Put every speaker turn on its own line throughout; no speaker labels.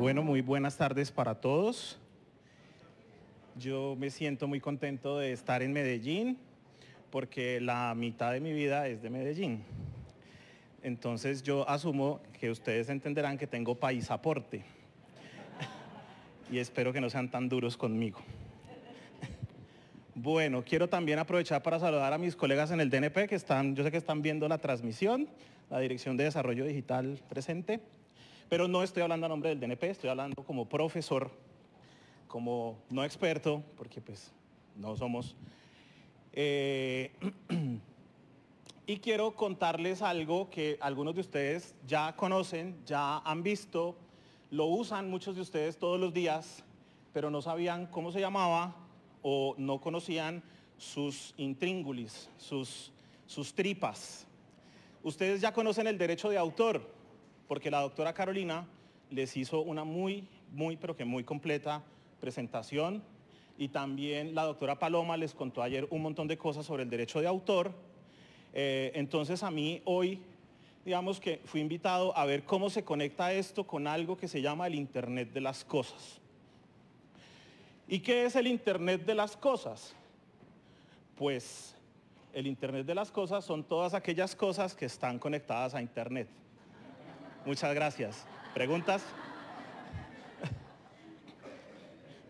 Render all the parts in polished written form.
Bueno, muy buenas tardes para todos. Yo me siento muy contento de estar en Medellín porque la mitad de mi vida es de Medellín. Entonces yo asumo que ustedes entenderán que tengo paisaporte y espero que no sean tan duros conmigo. Bueno, quiero también aprovechar para saludar a mis colegas en el DNP que están, yo sé que están viendo la transmisión, la Dirección de Desarrollo Digital presente, pero no estoy hablando a nombre del DNP, estoy hablando como profesor, como no experto, porque pues no somos. Y quiero contarles algo que algunos de ustedes ya conocen, ya han visto, lo usan muchos de ustedes todos los días, pero no sabían cómo se llamaba o no conocían sus intríngulis, sus tripas. Ustedes ya conocen el derecho de autor, porque la doctora Carolina les hizo una pero que muy completa presentación, y también la doctora Paloma les contó ayer un montón de cosas sobre el derecho de autor. Entonces a mí hoy, digamos que fui invitado a ver cómo se conecta esto con algo que se llama el Internet de las cosas. ¿Y qué es el Internet de las cosas? Pues el Internet de las cosas son todas aquellas cosas que están conectadas a Internet. Muchas gracias. ¿Preguntas?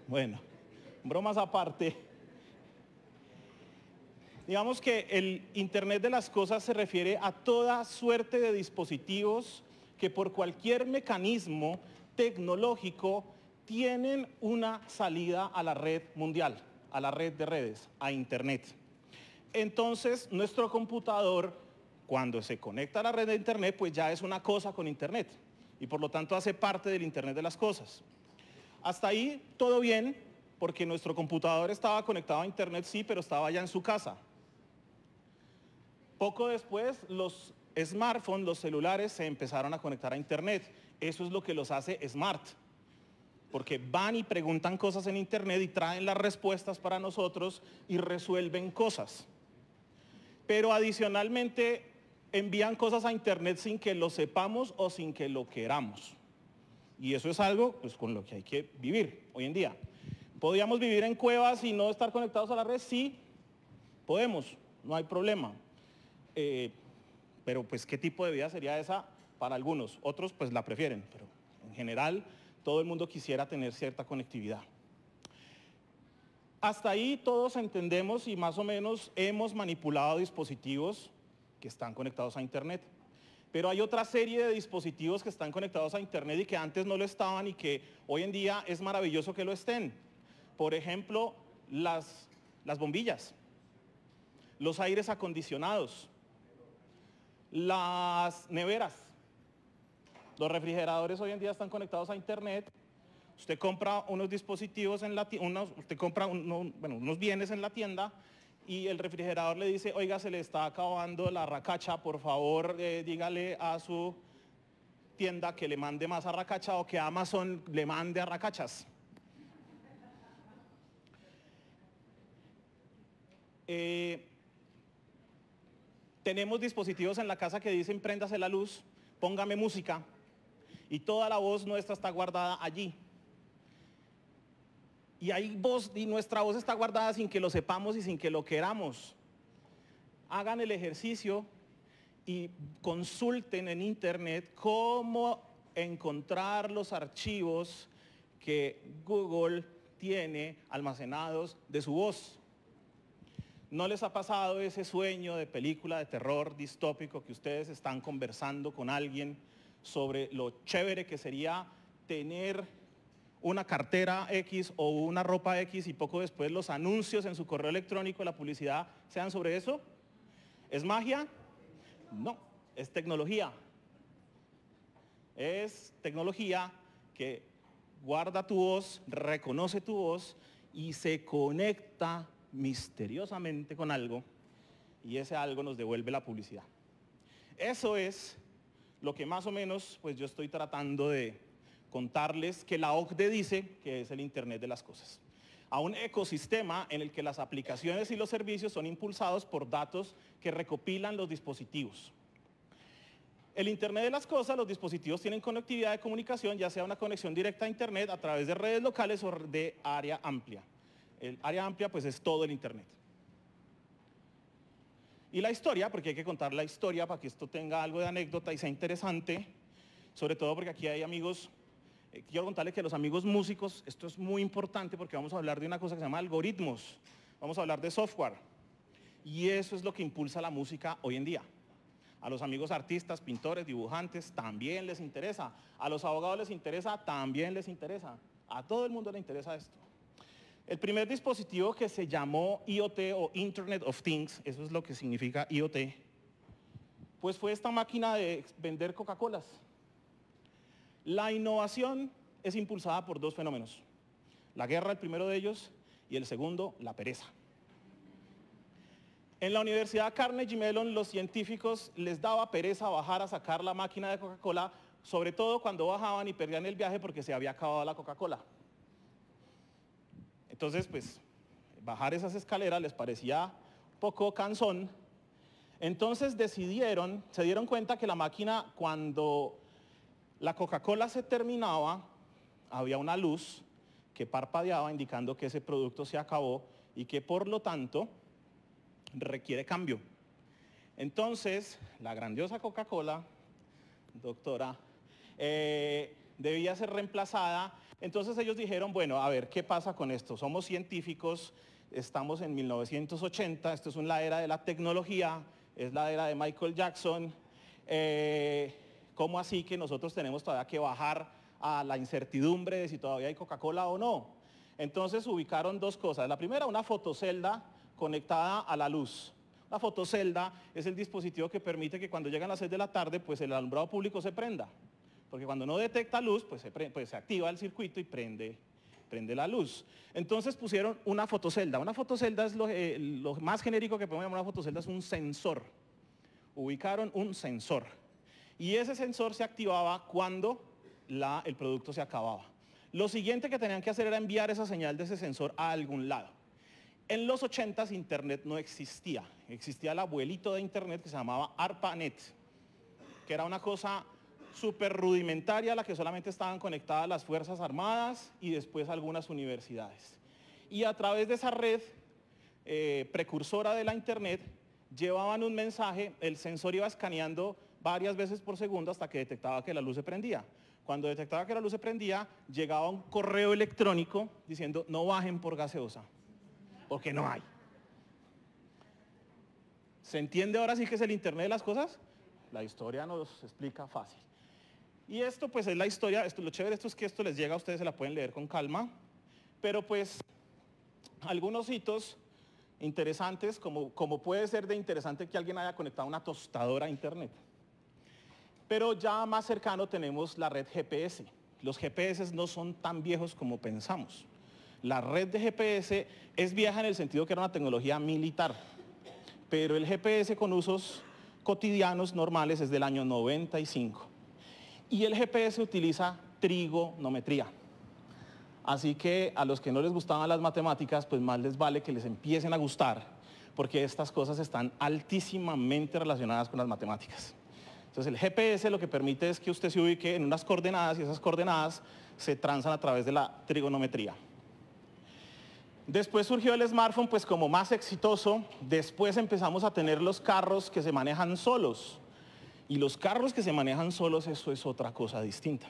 Bueno, bromas aparte. Digamos que el Internet de las cosas se refiere a toda suerte de dispositivos que por cualquier mecanismo tecnológico tienen una salida a la red mundial, a la red de redes, a Internet. Entonces, nuestro computador, cuando se conecta a la red de Internet, pues ya es una cosa con Internet y por lo tanto hace parte del Internet de las cosas. Hasta ahí todo bien, porque nuestro computador estaba conectado a Internet, sí, pero estaba ya en su casa. Poco después, los smartphones, los celulares, se empezaron a conectar a Internet. Eso es lo que los hace smart, porque van y preguntan cosas en Internet y traen las respuestas para nosotros y resuelven cosas. Pero adicionalmente envían cosas a Internet sin que lo sepamos o sin que lo queramos. Y eso es algo pues, con lo que hay que vivir hoy en día. ¿Podríamos vivir en cuevas y no estar conectados a la red? Sí, podemos, no hay problema. Pero pues ¿qué tipo de vida sería esa para algunos? Otros pues la prefieren, pero en general todo el mundo quisiera tener cierta conectividad. Hasta ahí todos entendemos y más o menos hemos manipulado dispositivos que están conectados a Internet. Pero hay otra serie de dispositivos que están conectados a Internet y que antes no lo estaban y que hoy en día es maravilloso que lo estén. Por ejemplo, las bombillas, los aires acondicionados, las neveras, los refrigeradores hoy en día están conectados a Internet. Usted compra unos dispositivos en la tienda, usted compra unos bienes en la tienda y el refrigerador le dice, oiga, se le está acabando la racacha, por favor, dígale a su tienda que le mande más arracacha o que Amazon le mande arracachas. Tenemos dispositivos en la casa que dicen préndase la luz, póngame música y toda la voz nuestra está guardada allí. Y nuestra voz está guardada sin que lo sepamos y sin que lo queramos. Hagan el ejercicio y consulten en Internet cómo encontrar los archivos que Google tiene almacenados de su voz. ¿No les ha pasado ese sueño de película de terror distópico que ustedes están conversando con alguien sobre lo chévere que sería tener una cartera X o una ropa X y poco después los anuncios en su correo electrónico, la publicidad, sean sobre eso? ¿Es magia? No, es tecnología. Es tecnología que guarda tu voz, reconoce tu voz y se conecta misteriosamente con algo y ese algo nos devuelve la publicidad. Eso es lo que más o menos pues yo estoy tratando de contarles que la OCDE dice que es el Internet de las cosas. A un ecosistema en el que las aplicaciones y los servicios son impulsados por datos que recopilan los dispositivos. El Internet de las cosas, los dispositivos tienen conectividad de comunicación, ya sea una conexión directa a Internet a través de redes locales o de área amplia. El área amplia pues es todo el Internet. Y la historia, porque hay que contar la historia para que esto tenga algo de anécdota y sea interesante, sobre todo porque aquí hay amigos, quiero contarles que los amigos músicos, esto es muy importante porque vamos a hablar de una cosa que se llama algoritmos, vamos a hablar de software, y eso es lo que impulsa la música hoy en día. A los amigos artistas, pintores, dibujantes, también les interesa, a los abogados les interesa, también les interesa, a todo el mundo le interesa esto. El primer dispositivo que se llamó IoT o Internet of Things, eso es lo que significa IoT, pues fue esta máquina de vender Coca-Colas. La innovación es impulsada por dos fenómenos. La guerra, el primero de ellos, y el segundo, la pereza. En la Universidad Carnegie Mellon, los científicos les daba pereza bajar a sacar la máquina de Coca-Cola, sobre todo cuando bajaban y perdían el viaje porque se había acabado la Coca-Cola. Entonces, pues, bajar esas escaleras les parecía poco cansón. Entonces se dieron cuenta que la máquina, cuando la Coca-Cola se terminaba, había una luz que parpadeaba indicando que ese producto se acabó y que por lo tanto requiere cambio. Entonces, la grandiosa Coca-Cola, doctora, debía ser reemplazada. Entonces ellos dijeron, bueno, a ver, ¿qué pasa con esto? Somos científicos, estamos en 1980, esto es la era de la tecnología, es la era de Michael Jackson. ¿Cómo así que nosotros tenemos todavía que bajar a la incertidumbre de si todavía hay Coca-Cola o no? Entonces ubicaron dos cosas. La primera, una fotocelda conectada a la luz. La fotocelda es el dispositivo que permite que cuando llegan las 6 de la tarde, pues el alumbrado público se prenda. Porque cuando no detecta luz, pues se activa el circuito y prende la luz. Entonces pusieron una fotocelda. Una fotocelda es lo más genérico que podemos llamar una fotocelda, es un sensor. Ubicaron un sensor. Y ese sensor se activaba cuando el producto se acababa. Lo siguiente que tenían que hacer era enviar esa señal de ese sensor a algún lado. En los 80s Internet no existía. Existía el abuelito de Internet que se llamaba ARPANET, que era una cosa súper rudimentaria a la que solamente estaban conectadas las Fuerzas Armadas y después algunas universidades. Y a través de esa red precursora de la Internet llevaban un mensaje, el sensor iba escaneando varias veces por segundo hasta que detectaba que la luz se prendía. Cuando detectaba que la luz se prendía, llegaba un correo electrónico diciendo no bajen por gaseosa, porque no hay. ¿Se entiende ahora sí que es el Internet de las cosas? La historia nos explica fácil. Y esto pues es la historia, lo chévere de esto es que esto les llega a ustedes, se la pueden leer con calma, pero pues algunos hitos interesantes, como puede ser de interesante que alguien haya conectado una tostadora a Internet. Pero ya más cercano tenemos la red GPS. Los GPS no son tan viejos como pensamos. La red de GPS es vieja en el sentido que era una tecnología militar, pero el GPS con usos cotidianos normales es del año 95. Y el GPS utiliza trigonometría. Así que a los que no les gustaban las matemáticas, pues más les vale que les empiecen a gustar, porque estas cosas están altísimamente relacionadas con las matemáticas. Entonces el GPS lo que permite es que usted se ubique en unas coordenadas y esas coordenadas se transan a través de la trigonometría. Después surgió el smartphone pues como más exitoso, después empezamos a tener los carros que se manejan solos. Y los carros que se manejan solos, eso es otra cosa distinta.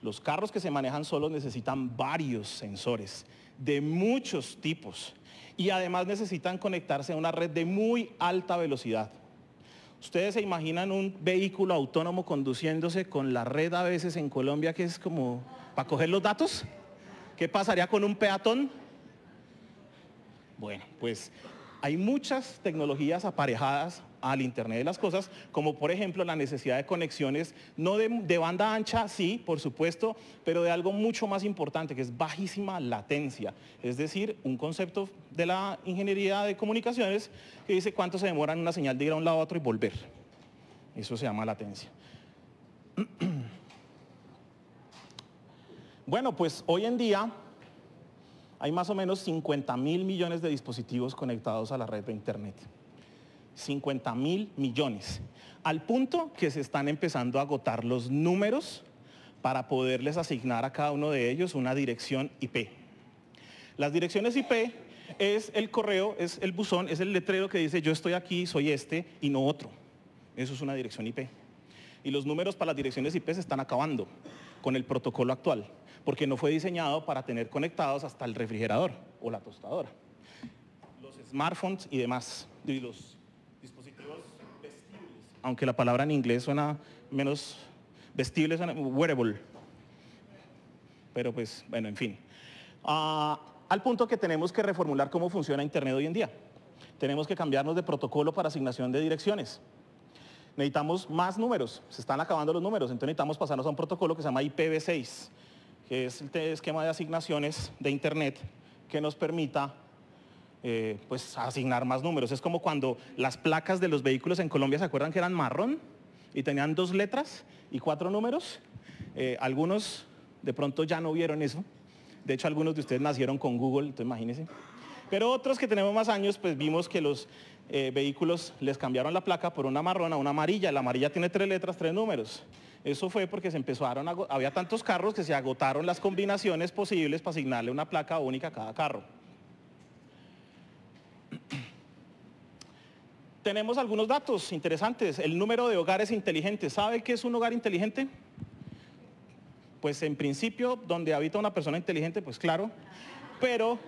Los carros que se manejan solos necesitan varios sensores de muchos tipos y además necesitan conectarse a una red de muy alta velocidad. ¿Ustedes se imaginan un vehículo autónomo conduciéndose con la red a veces en Colombia que es como para coger los datos? ¿Qué pasaría con un peatón? Bueno, pues hay muchas tecnologías aparejadas al Internet de las cosas, como por ejemplo la necesidad de conexiones, no de banda ancha, sí, por supuesto, pero de algo mucho más importante, que es bajísima latencia. Es decir, un concepto de la ingeniería de comunicaciones que dice cuánto se demora en una señal de ir a un lado a otro y volver. Eso se llama latencia. Bueno, pues hoy en día hay más o menos 50.000 millones de dispositivos conectados a la red de Internet. 50.000 millones, al punto que se están empezando a agotar los números para poderles asignar a cada uno de ellos una dirección IP. Las direcciones IP es el correo, es el buzón, es el letrero que dice yo estoy aquí, soy este y no otro. Eso es una dirección IP. Y los números para las direcciones IP se están acabando con el protocolo actual, porque no fue diseñado para tener conectados hasta el refrigerador o la tostadora, los smartphones y demás, y los dispositivos vestibles, aunque la palabra en inglés suena menos vestible, suena wearable, pero pues, bueno, en fin. Al punto que tenemos que reformular cómo funciona Internet hoy en día. Tenemos que cambiarnos de protocolo para asignación de direcciones. Necesitamos más números, se están acabando los números, entonces necesitamos pasarnos a un protocolo que se llama IPv6, que es el esquema de asignaciones de Internet que nos permita pues, asignar más números. Es como cuando las placas de los vehículos en Colombia, ¿se acuerdan que eran marrón? Y tenían 2 letras y 4 números. Algunos de pronto ya no vieron eso. De hecho, algunos de ustedes nacieron con Google, entonces imagínense. Pero otros que tenemos más años, pues vimos que los vehículos les cambiaron la placa por una marrón a una amarilla. La amarilla tiene 3 letras, 3 números. Eso fue porque se empezaron había tantos carros que se agotaron las combinaciones posibles para asignarle una placa única a cada carro. Tenemos algunos datos interesantes. El número de hogares inteligentes. ¿Sabe qué es un hogar inteligente? Pues en principio, donde habita una persona inteligente, pues claro, pero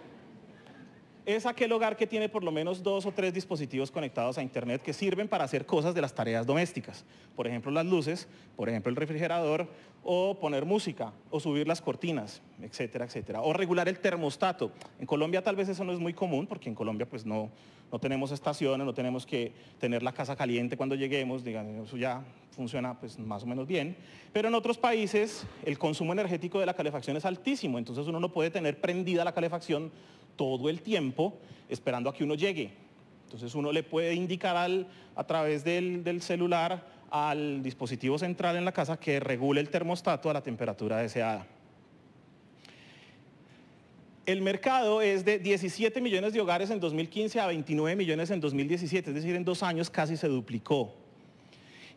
es aquel hogar que tiene por lo menos 2 o 3 dispositivos conectados a Internet que sirven para hacer cosas de las tareas domésticas. Por ejemplo, las luces, por ejemplo, el refrigerador, o poner música, o subir las cortinas, etcétera, etcétera. O regular el termostato. En Colombia tal vez eso no es muy común, porque en Colombia pues no tenemos estaciones, no tenemos que tener la casa caliente cuando lleguemos, digamos, eso ya funciona pues más o menos bien. Pero en otros países el consumo energético de la calefacción es altísimo, entonces uno no puede tener prendida la calefacción todo el tiempo esperando a que uno llegue. Entonces uno le puede indicar a través del celular al dispositivo central en la casa que regule el termostato a la temperatura deseada. El mercado es de 17 millones de hogares en 2015 a 29 millones en 2017, es decir, en 2 años casi se duplicó.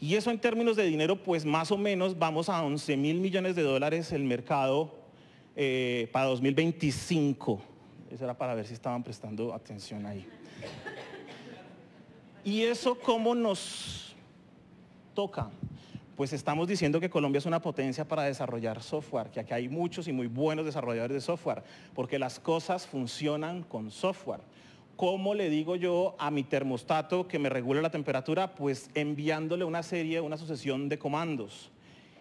Y eso en términos de dinero, pues más o menos vamos a 11.000 millones de dólares el mercado para 2025. Eso era para ver si estaban prestando atención ahí. ¿Y eso cómo nos toca? Pues estamos diciendo que Colombia es una potencia para desarrollar software, que aquí hay muchos y muy buenos desarrolladores de software, porque las cosas funcionan con software. ¿Cómo le digo yo a mi termostato que me regule la temperatura? Pues enviándole una sucesión de comandos.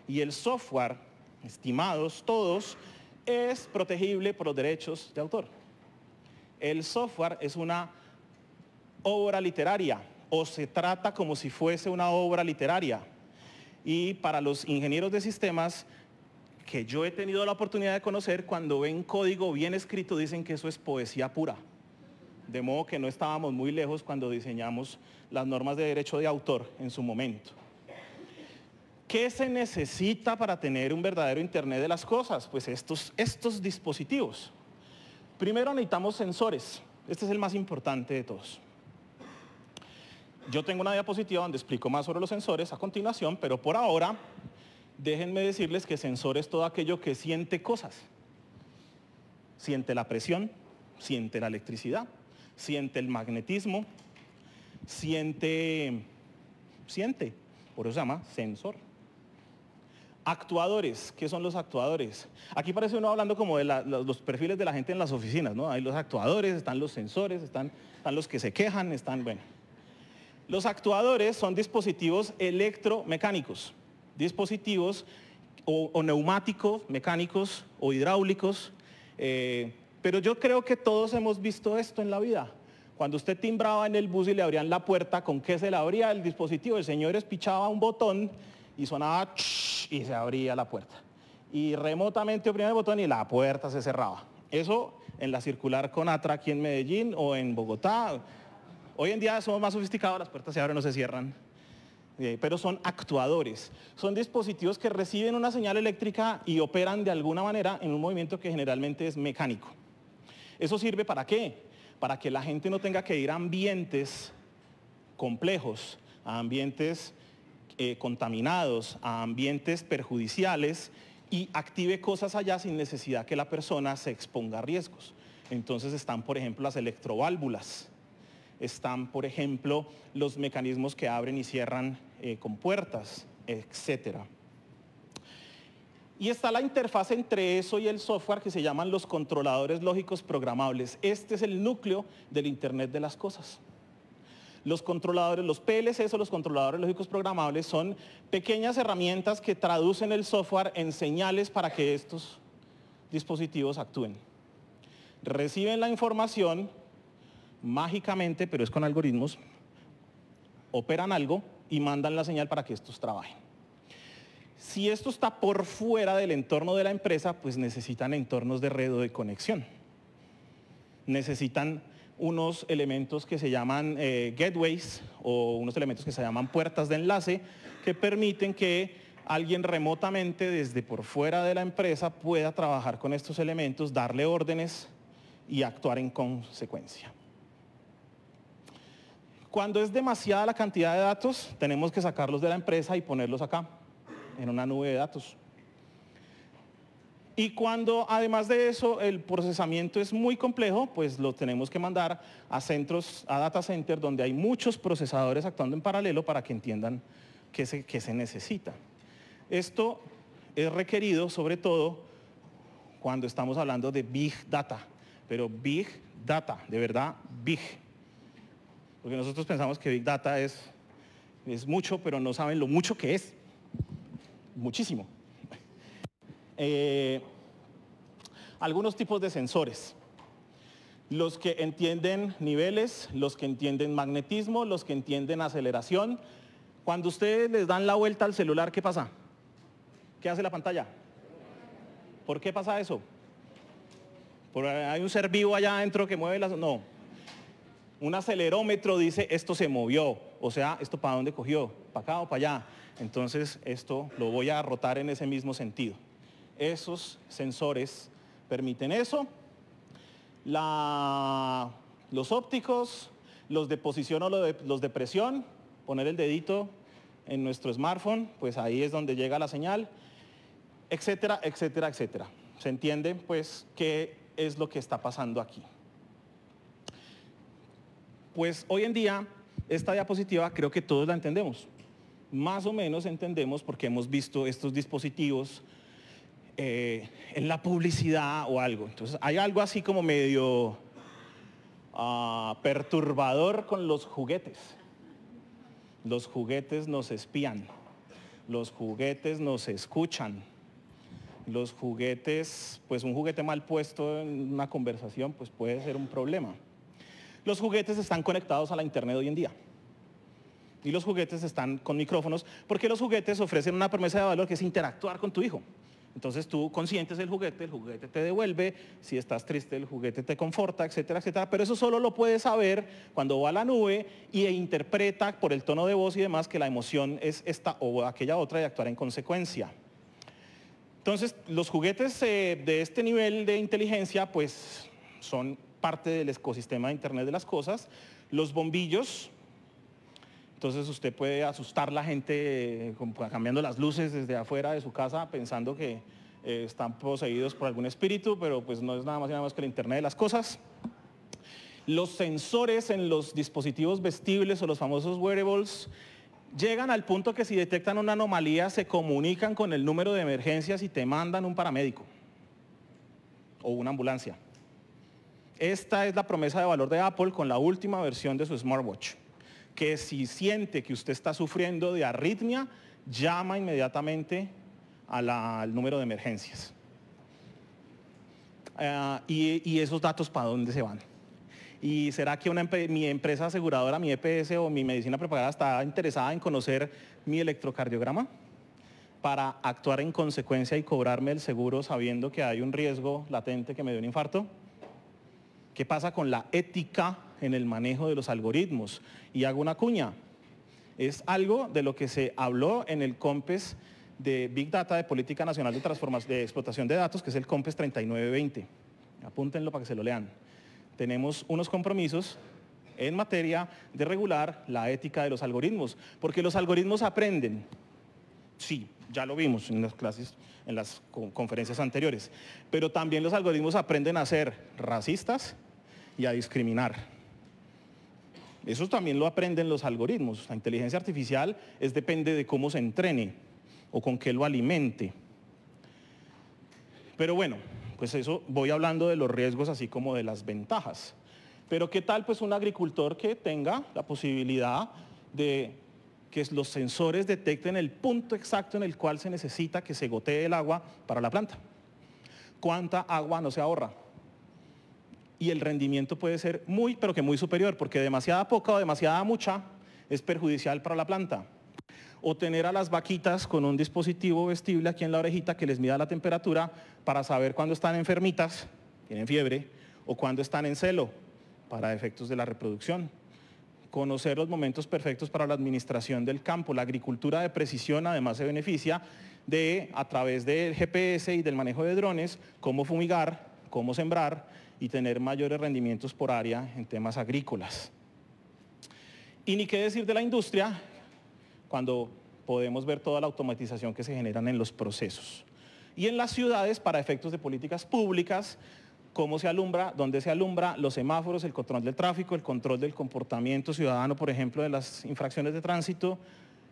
Y el software, estimados todos, es protegible por los derechos de autor. El software es una obra literaria, o se trata como si fuese una obra literaria. Y para los ingenieros de sistemas que yo he tenido la oportunidad de conocer, cuando ven código bien escrito dicen que eso es poesía pura. De modo que no estábamos muy lejos cuando diseñamos las normas de derecho de autor en su momento. ¿Qué se necesita para tener un verdadero Internet de las cosas? Pues estos dispositivos. Primero necesitamos sensores. Este es el más importante de todos. Yo tengo una diapositiva donde explico más sobre los sensores a continuación, pero por ahora déjenme decirles que sensor es todo aquello que siente cosas. Siente la presión, siente la electricidad, siente el magnetismo, siente, por eso se llama sensor. Actuadores, ¿qué son los actuadores? Aquí parece uno hablando como de los perfiles de la gente en las oficinas, ¿no? Hay los actuadores, están los sensores, están los que se quejan, bueno. Los actuadores son dispositivos electromecánicos, dispositivos o neumáticos, mecánicos o hidráulicos, pero yo creo que todos hemos visto esto en la vida. Cuando usted timbraba en el bus y le abrían la puerta, ¿con qué se le abría el dispositivo? El señor espichaba un botón y sonaba y se abría la puerta. Y remotamente oprimía el botón y la puerta se cerraba. Eso en la circular Conatra aquí en Medellín o en Bogotá. Hoy en día somos más sofisticados, las puertas se abren o se cierran, pero son actuadores. Son dispositivos que reciben una señal eléctrica y operan de alguna manera en un movimiento que generalmente es mecánico. ¿Eso sirve para qué? Para que la gente no tenga que ir a ambientes complejos, a ambientes contaminados, a ambientes perjudiciales y active cosas allá sin necesidad que la persona se exponga a riesgos. Entonces están, por ejemplo, las electroválvulas, están, por ejemplo, los mecanismos que abren y cierran con puertas, etcétera. Y está la interfaz entre eso y el software que se llaman los controladores lógicos programables. Este es el núcleo del Internet de las cosas. Los controladores, los PLCs o los controladores lógicos programables son pequeñas herramientas que traducen el software en señales para que estos dispositivos actúen. Reciben la información mágicamente, pero es con algoritmos, operan algo y mandan la señal para que estos trabajen. Si esto está por fuera del entorno de la empresa, pues necesitan entornos de red o de conexión. Necesitan unos elementos que se llaman gateways o unos elementos que se llaman puertas de enlace que permiten que alguien remotamente desde por fuera de la empresa pueda trabajar con estos elementos, darle órdenes y actuar en consecuencia. Cuando es demasiada la cantidad de datos, tenemos que sacarlos de la empresa y ponerlos acá, en una nube de datos. Y cuando además de eso el procesamiento es muy complejo, pues lo tenemos que mandar a centros, a data center, donde hay muchos procesadores actuando en paralelo para que entiendan qué se necesita. Esto es requerido sobre todo cuando estamos hablando de Big Data, pero Big Data, de verdad, Big. Porque nosotros pensamos que Big Data es mucho, pero no saben lo mucho que es. Muchísimo. Algunos tipos de sensores. Los que entienden niveles, los que entienden magnetismo, los que entienden aceleración. Cuando ustedes les dan la vuelta al celular, ¿qué pasa? ¿Qué hace la pantalla? ¿Por qué pasa eso? ¿Hay un ser vivo allá adentro que mueve las...? No. Un acelerómetro dice, esto se movió. O sea, ¿esto para dónde cogió? ¿Para acá o para allá? Entonces, esto lo voy a rotar en ese mismo sentido. Esos sensores permiten eso. Los ópticos, los de posición o los de presión, poner el dedito en nuestro smartphone, pues ahí es donde llega la señal, etcétera, etcétera, etcétera. ¿Se entiende? Pues, ¿qué es lo que está pasando aquí? Pues hoy en día, esta diapositiva creo que todos la entendemos. Más o menos entendemos porque hemos visto estos dispositivos en la publicidad o algo. Entonces hay algo así como medio perturbador con los juguetes. Los juguetes nos espían, los juguetes nos escuchan, los juguetes, pues un juguete mal puesto en una conversación pues puede ser un problema. Los juguetes están conectados a la internet hoy en día. Y los juguetes están con micrófonos porque los juguetes ofrecen una promesa de valor que es interactuar con tu hijo. Entonces tú consientes el juguete te devuelve, si estás triste el juguete te conforta, etcétera, etcétera. Pero eso solo lo puedes saber cuando va a la nube e interpreta por el tono de voz y demás que la emoción es esta o aquella otra y actuar en consecuencia. Entonces los juguetes de este nivel de inteligencia pues son parte del ecosistema de Internet de las cosas. Los bombillos, entonces usted puede asustar a la gente cambiando las luces desde afuera de su casa pensando que están poseídos por algún espíritu, pero pues no es nada más y nada más que el Internet de las cosas. Los sensores en los dispositivos vestibles o los famosos wearables llegan al punto que si detectan una anomalía se comunican con el número de emergencias y te mandan un paramédico o una ambulancia. Esta es la promesa de valor de Apple con la última versión de su smartwatch, que si siente que usted está sufriendo de arritmia, llama inmediatamente al número de emergencias. Y esos datos, ¿para dónde se van? ¿Y será que mi empresa aseguradora, mi EPS o mi medicina prepagada está interesada en conocer mi electrocardiograma para actuar en consecuencia y cobrarme el seguro sabiendo que hay un riesgo latente que me dio un infarto? ¿Qué pasa con la ética en el manejo de los algoritmos? Y hago una cuña. Es algo de lo que se habló en el COMPES de Big Data de Política Nacional de Explotación de Datos, que es el COMPES 3920. Apúntenlo para que se lo lean. Tenemos unos compromisos en materia de regular la ética de los algoritmos, porque los algoritmos aprenden. Sí, ya lo vimos en las clases, en las conferencias anteriores, pero también los algoritmos aprenden a ser racistas y a discriminar. Eso también lo aprenden los algoritmos. La inteligencia artificial depende de cómo se entrene o con qué lo alimente. Pero bueno, pues eso voy hablando de los riesgos así como de las ventajas. Pero ¿qué tal pues un agricultor que tenga la posibilidad de que los sensores detecten el punto exacto en el cual se necesita que se gotee el agua para la planta? ¿Cuánta agua no se ahorra? Y el rendimiento puede ser muy, pero que muy superior, porque demasiada poca o demasiada mucha es perjudicial para la planta. O tener a las vaquitas con un dispositivo vestible aquí en la orejita que les mida la temperatura para saber cuándo están enfermitas, tienen fiebre, o cuándo están en celo, para efectos de la reproducción. Conocer los momentos perfectos para la administración del campo. La agricultura de precisión además se beneficia de, a través del GPS y del manejo de drones, cómo fumigar, cómo sembrar y tener mayores rendimientos por área en temas agrícolas. Y ni qué decir de la industria, cuando podemos ver toda la automatización que se generan en los procesos. Y en las ciudades, para efectos de políticas públicas, cómo se alumbra, dónde se alumbra, los semáforos, el control del tráfico, el control del comportamiento ciudadano, por ejemplo, de las infracciones de tránsito,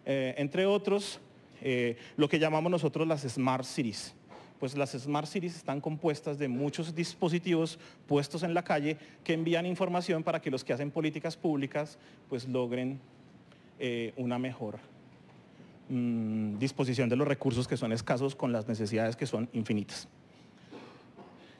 entre otros, lo que llamamos nosotros las Smart Cities. Pues las Smart Cities están compuestas de muchos dispositivos puestos en la calle que envían información para que los que hacen políticas públicas pues logren una mejor disposición de los recursos que son escasos con las necesidades que son infinitas.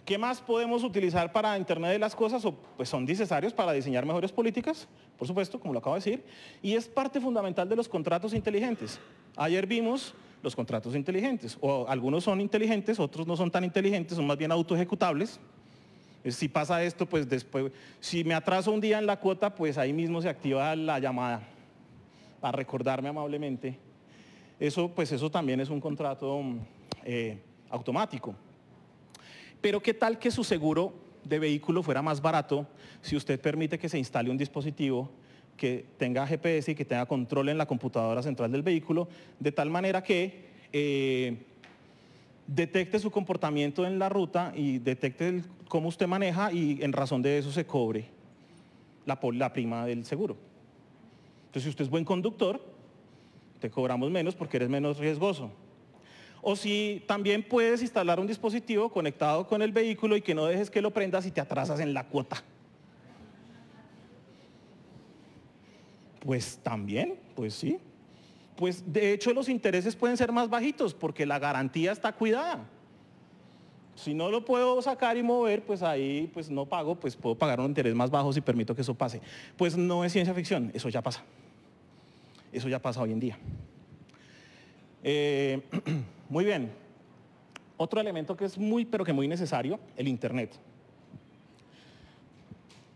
¿Qué más podemos utilizar para Internet de las cosas? Pues son necesarios para diseñar mejores políticas, por supuesto, como lo acabo de decir, y es parte fundamental de los contratos inteligentes. Ayer vimos los contratos inteligentes, o algunos son inteligentes, otros no son tan inteligentes, son más bien autoejecutables. Si pasa esto, pues después, si me atraso un día en la cuota, pues ahí mismo se activa la llamada para recordarme amablemente. Eso también es un contrato automático. Pero ¿qué tal que su seguro de vehículo fuera más barato si usted permite que se instale un dispositivo que tenga GPS y que tenga control en la computadora central del vehículo, de tal manera que detecte su comportamiento en la ruta y detecte cómo usted maneja y en razón de eso se cobre la prima del seguro? Entonces, si usted es buen conductor, te cobramos menos porque eres menos riesgoso. O si también puedes instalar un dispositivo conectado con el vehículo y que no dejes que lo prendas y te atrasas en la cuota. Pues también, pues sí. Pues de hecho los intereses pueden ser más bajitos porque la garantía está cuidada. Si no lo puedo sacar y mover, pues ahí pues no pago, pues puedo pagar un interés más bajo si permito que eso pase. Pues no es ciencia ficción, eso ya pasa. Eso ya pasa hoy en día. Muy bien. Otro elemento que es muy, pero que muy necesario, el Internet.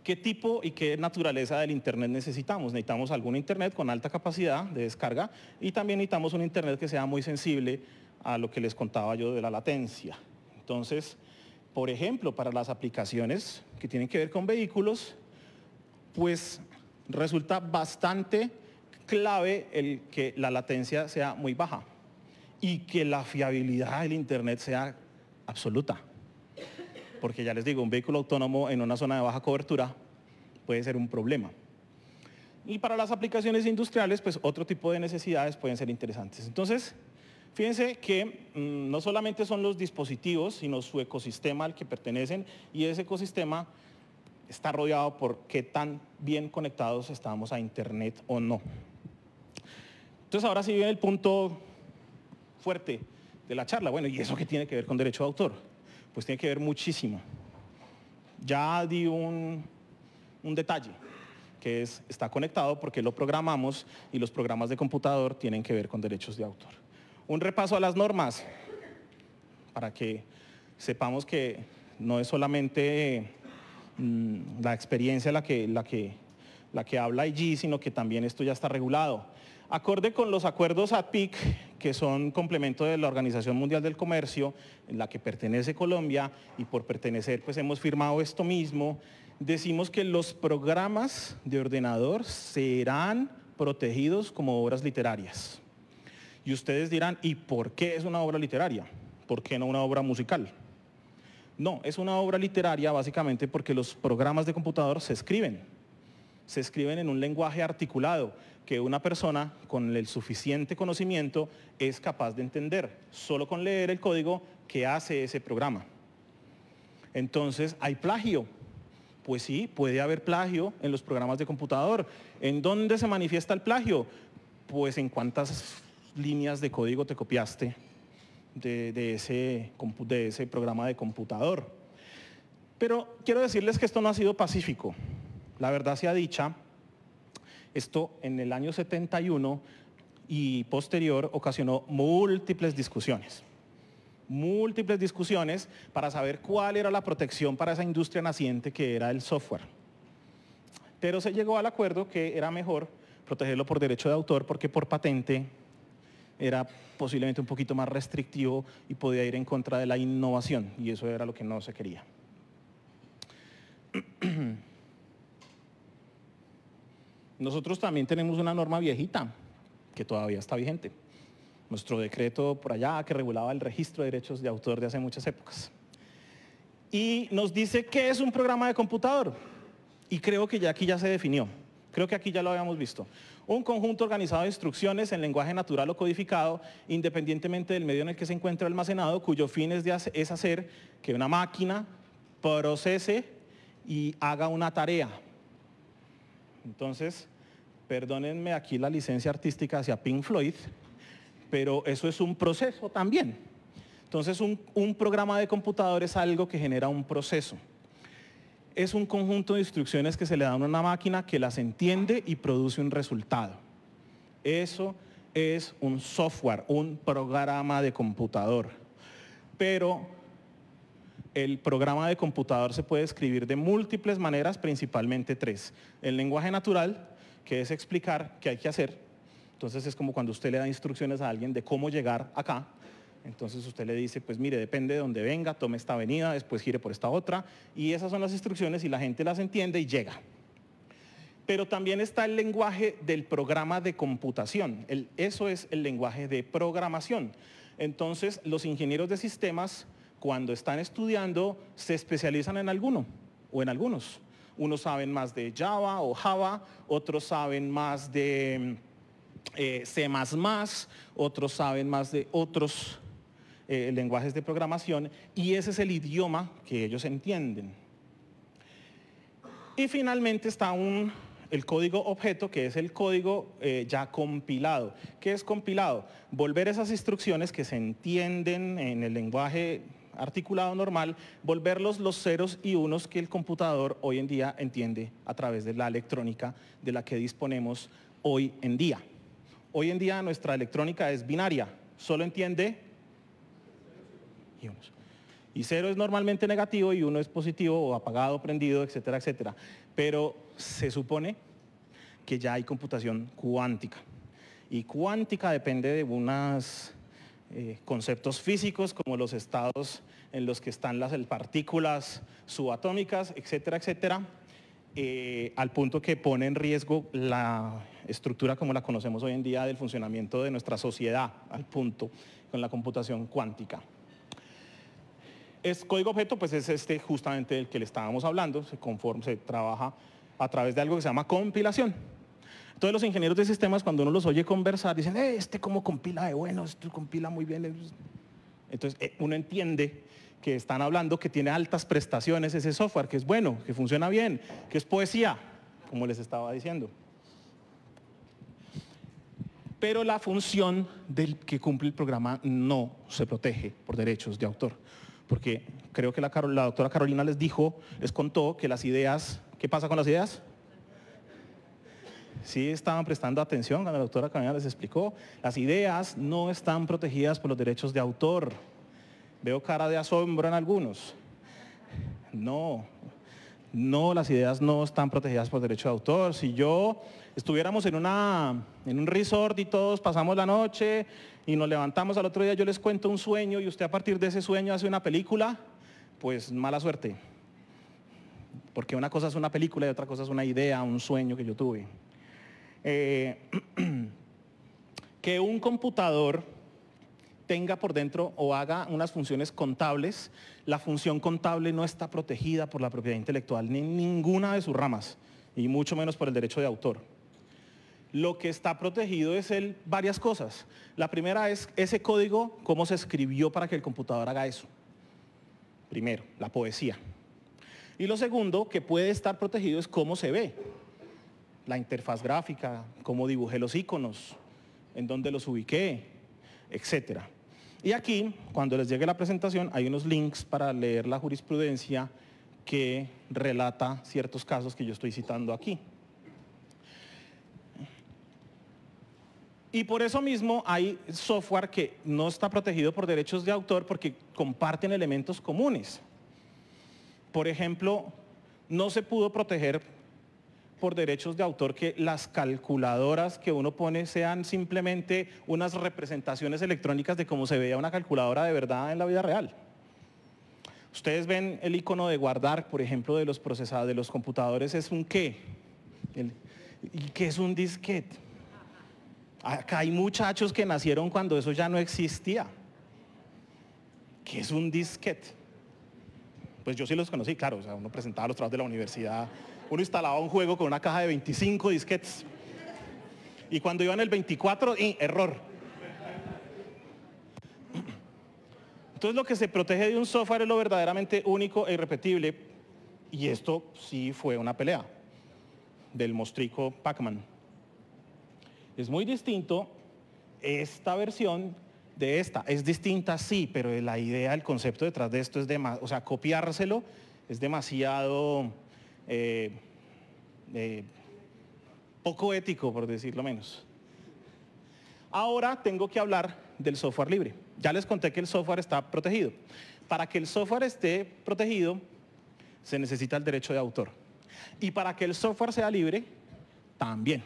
¿Qué tipo y qué naturaleza del Internet necesitamos? Necesitamos algún Internet con alta capacidad de descarga y también necesitamos un Internet que sea muy sensible a lo que les contaba yo de la latencia. Entonces, por ejemplo, para las aplicaciones que tienen que ver con vehículos, pues resulta bastante clave el que la latencia sea muy baja y que la fiabilidad del Internet sea absoluta. Porque ya les digo, un vehículo autónomo en una zona de baja cobertura puede ser un problema. Y para las aplicaciones industriales, pues otro tipo de necesidades pueden ser interesantes. Entonces, fíjense que no solamente son los dispositivos, sino su ecosistema al que pertenecen, y ese ecosistema está rodeado por qué tan bien conectados estamos a Internet o no. Entonces ahora sí viene el punto fuerte de la charla. Bueno, ¿y eso qué tiene que ver con derecho de autor? Pues tiene que ver muchísimo. Ya di un detalle, que está conectado porque lo programamos y los programas de computador tienen que ver con derechos de autor. Un repaso a las normas, para que sepamos que no es solamente la experiencia la que habla allí, sino que también esto ya está regulado. Acorde con los acuerdos ADPIC, que son complemento de la Organización Mundial del Comercio, en la que pertenece Colombia, y por pertenecer pues hemos firmado esto mismo, decimos que los programas de ordenador serán protegidos como obras literarias. Y ustedes dirán, ¿y por qué es una obra literaria? ¿Por qué no una obra musical? No, es una obra literaria básicamente porque los programas de computador se escriben en un lenguaje articulado que una persona con el suficiente conocimiento es capaz de entender, solo con leer el código que hace ese programa. Entonces, ¿hay plagio? Pues sí, puede haber plagio en los programas de computador. ¿En dónde se manifiesta el plagio? Pues en cuántas líneas de código te copiaste de ese programa de computador. Pero quiero decirles que esto no ha sido pacífico. La verdad sea dicha, esto en el año 71 y posterior ocasionó múltiples discusiones para saber cuál era la protección para esa industria naciente que era el software. Pero se llegó al acuerdo que era mejor protegerlo por derecho de autor porque por patente era posiblemente un poquito más restrictivo y podía ir en contra de la innovación, y eso era lo que no se quería. Nosotros también tenemos una norma viejita que todavía está vigente. Nuestro decreto por allá que regulaba el registro de derechos de autor de hace muchas épocas. Y nos dice qué es un programa de computador. Y creo que ya aquí ya se definió. Creo que aquí ya lo habíamos visto. Un conjunto organizado de instrucciones en lenguaje natural o codificado, independientemente del medio en el que se encuentre almacenado, cuyo fin es hacer que una máquina procese y haga una tarea. Entonces, perdónenme aquí la licencia artística hacia Pink Floyd, pero eso es un proceso también. Entonces, un programa de computador es algo que genera un proceso. Es un conjunto de instrucciones que se le dan a una máquina que las entiende y produce un resultado. Eso es un software, un programa de computador. Pero el programa de computador se puede escribir de múltiples maneras, principalmente tres. El lenguaje natural, que es explicar qué hay que hacer. Entonces es como cuando usted le da instrucciones a alguien de cómo llegar acá. Entonces usted le dice, pues mire, depende de dónde venga, tome esta avenida, después gire por esta otra. Y esas son las instrucciones y la gente las entiende y llega. Pero también está el lenguaje del programa de computación. Eso es el lenguaje de programación. Entonces los ingenieros de sistemas, cuando están estudiando, se especializan en alguno o en algunos. Unos saben más de Java o Java, otros saben más de C++, otros saben más de otros lenguajes de programación, y ese es el idioma que ellos entienden. Y finalmente está el código objeto, que es el código ya compilado. ¿Qué es compilado? Volver esas instrucciones que se entienden en el lenguaje articulado normal, volverlos los ceros y unos que el computador hoy en día entiende a través de la electrónica de la que disponemos hoy en día. Hoy en día nuestra electrónica es binaria, solo entiende y unos. Y cero es normalmente negativo y uno es positivo o apagado, prendido, etcétera, etcétera. Pero se supone que ya hay computación cuántica. Y cuántica depende de unos conceptos físicos como los estados en los que están las partículas subatómicas, etcétera, etcétera, al punto que pone en riesgo la estructura como la conocemos hoy en día del funcionamiento de nuestra sociedad, al punto con la computación cuántica. Código objeto, pues es justamente el que le estábamos hablando, se trabaja a través de algo que se llama compilación. Entonces los ingenieros de sistemas, cuando uno los oye conversar, dicen, cómo compila de bueno, esto compila muy bien. Entonces uno entiende que están hablando que tiene altas prestaciones ese software, que es bueno, que funciona bien, que es poesía, como les estaba diciendo. Pero la función del que cumple el programa no se protege por derechos de autor. Porque creo que la doctora Carolina les contó que las ideas, ¿qué pasa con las ideas? Sí estaban prestando atención cuando la doctora Carolina les explicó. Las ideas no están protegidas por los derechos de autor. Veo cara de asombro en algunos. No, No, las ideas no están protegidas por derecho de autor. Si yo estuviéramos en un resort y todos pasamos la noche y nos levantamos al otro día, yo les cuento un sueño y usted a partir de ese sueño hace una película, pues mala suerte. Porque una cosa es una película y otra cosa es una idea, un sueño que yo tuve. Que un computador tenga por dentro o haga unas funciones contables, la función contable no está protegida por la propiedad intelectual ni en ninguna de sus ramas, y mucho menos por el derecho de autor. Lo que está protegido es varias cosas. La primera es ese código, cómo se escribió para que el computador haga eso. Primero, la poesía. Y lo segundo que puede estar protegido es cómo se ve. La interfaz gráfica, cómo dibujé los iconos, en dónde los ubiqué, etcétera. Y aquí, cuando les llegue la presentación, hay unos links para leer la jurisprudencia que relata ciertos casos que yo estoy citando aquí. Y por eso mismo hay software que no está protegido por derechos de autor porque comparten elementos comunes. Por ejemplo, no se pudo proteger por derechos de autor que las calculadoras que uno pone sean simplemente unas representaciones electrónicas de cómo se veía una calculadora de verdad en la vida real. Ustedes ven el icono de guardar, por ejemplo, de los procesadores, de los computadores, ¿es un qué? ¿Y qué es un disquete? Acá hay muchachos que nacieron cuando eso ya no existía. ¿Qué es un disquete? Pues yo sí los conocí, claro, o sea, uno presentaba los trabajos de la universidad, uno instalaba un juego con una caja de 25 disquetes. Y cuando iba en el 24, error. Entonces lo que se protege de un software es lo verdaderamente único e irrepetible. Y esto sí fue una pelea del mostrico Pac-Man. Es muy distinto esta versión de esta. Es distinta, sí, pero la idea, el concepto detrás de esto es demasiado, o sea, copiárselo es demasiado poco ético, por decirlo menos. Ahora tengo que hablar del software libre. Ya les conté que el software está protegido. Para que el software esté protegido, se necesita el derecho de autor. Y para que el software sea libre, también.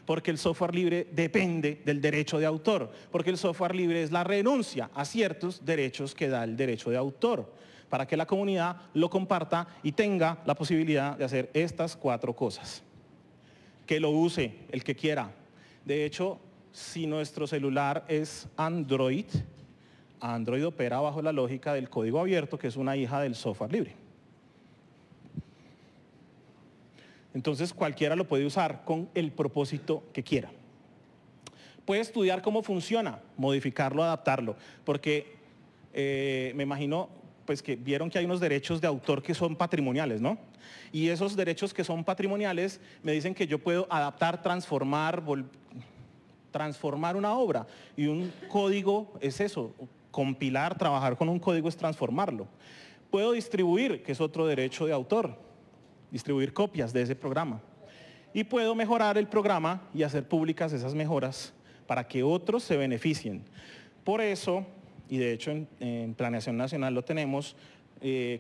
Porque el software libre depende del derecho de autor. Porque el software libre es la renuncia a ciertos derechos que da el derecho de autor. Para que la comunidad lo comparta y tenga la posibilidad de hacer estas 4 cosas. Que lo use el que quiera. De hecho, si nuestro celular es Android, Android opera bajo la lógica del código abierto, que es una hija del software libre. Entonces cualquiera lo puede usar con el propósito que quiera. Puede estudiar cómo funciona, modificarlo, adaptarlo, porque me imagino pues que vieron que hay unos derechos de autor que son patrimoniales, ¿no? Y esos derechos que son patrimoniales me dicen que yo puedo adaptar, transformar una obra. Y un código es eso, compilar, trabajar con un código es transformarlo. Puedo distribuir, que es otro derecho de autor, distribuir copias de ese programa. Y puedo mejorar el programa y hacer públicas esas mejoras para que otros se beneficien. Por eso, y de hecho en Planeación Nacional lo tenemos,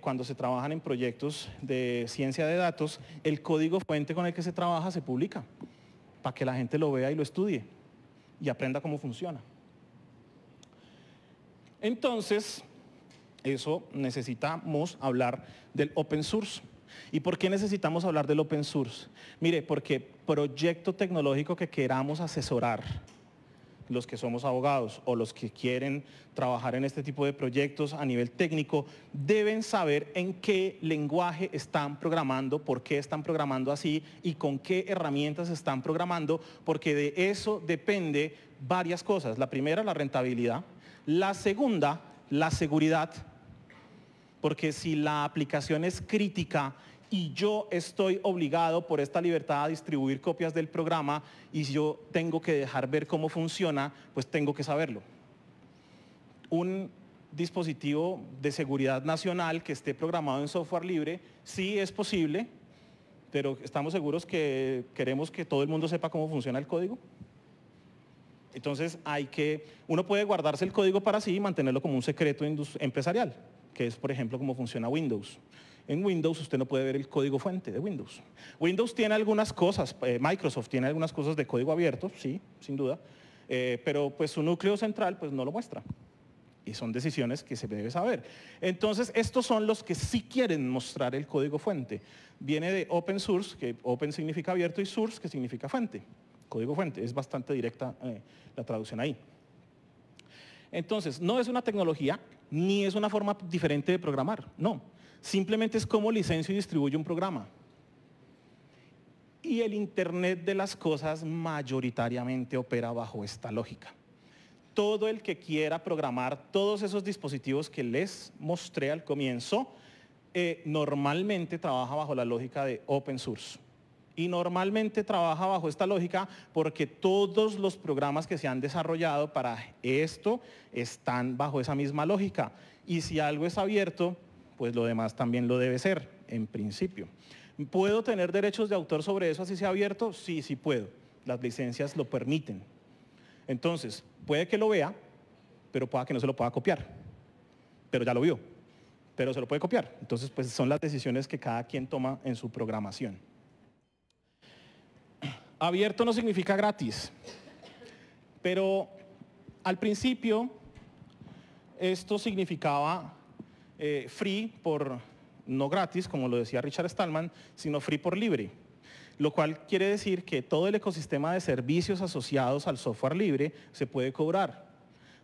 cuando se trabajan en proyectos de ciencia de datos, el código fuente con el que se trabaja se publica, para que la gente lo vea y lo estudie y aprenda cómo funciona. Entonces, eso necesitamos hablar del open source. ¿Y por qué necesitamos hablar del open source? Mire, porque proyecto tecnológico que queramos asesorar, los que somos abogados o los que quieren trabajar en este tipo de proyectos a nivel técnico, deben saber en qué lenguaje están programando, por qué están programando así y con qué herramientas están programando, porque de eso depende varias cosas. La primera, la rentabilidad. La segunda, la seguridad. Porque si la aplicación es crítica y yo estoy obligado por esta libertad a distribuir copias del programa y si yo tengo que dejar ver cómo funciona, pues tengo que saberlo. Un dispositivo de seguridad nacional que esté programado en software libre, sí es posible, pero estamos seguros que queremos que todo el mundo sepa cómo funciona el código. Entonces uno puede guardarse el código para sí y mantenerlo como un secreto empresarial, que es por ejemplo cómo funciona Windows. En Windows usted no puede ver el código fuente de Windows. Windows tiene algunas cosas, Microsoft tiene algunas cosas de código abierto, sí, sin duda, pero pues su núcleo central pues no lo muestra. Y son decisiones que se debe saber. Entonces, estos son los que sí quieren mostrar el código fuente. Viene de open source, que open significa abierto, y source, que significa fuente. Código fuente, es bastante directa la traducción ahí. Entonces, no es una tecnología, ni es una forma diferente de programar, no. Simplemente es cómo licencio y distribuyo un programa. Y el Internet de las cosas mayoritariamente opera bajo esta lógica. Todo el que quiera programar todos esos dispositivos que les mostré al comienzo, normalmente trabaja bajo la lógica de open source. Y normalmente trabaja bajo esta lógica porque todos los programas que se han desarrollado para esto están bajo esa misma lógica. Y si algo es abierto, pues lo demás también lo debe ser, en principio. ¿Puedo tener derechos de autor sobre eso así sea abierto? Sí, sí puedo. Las licencias lo permiten. Entonces, puede que lo vea, pero pueda que no se lo pueda copiar. Pero ya lo vio, pero se lo puede copiar. Entonces, pues son las decisiones que cada quien toma en su programación. Abierto no significa gratis, pero al principio esto significaba free por no gratis, como lo decía Richard Stallman, sino free por libre. Lo cual quiere decir que todo el ecosistema de servicios asociados al software libre se puede cobrar.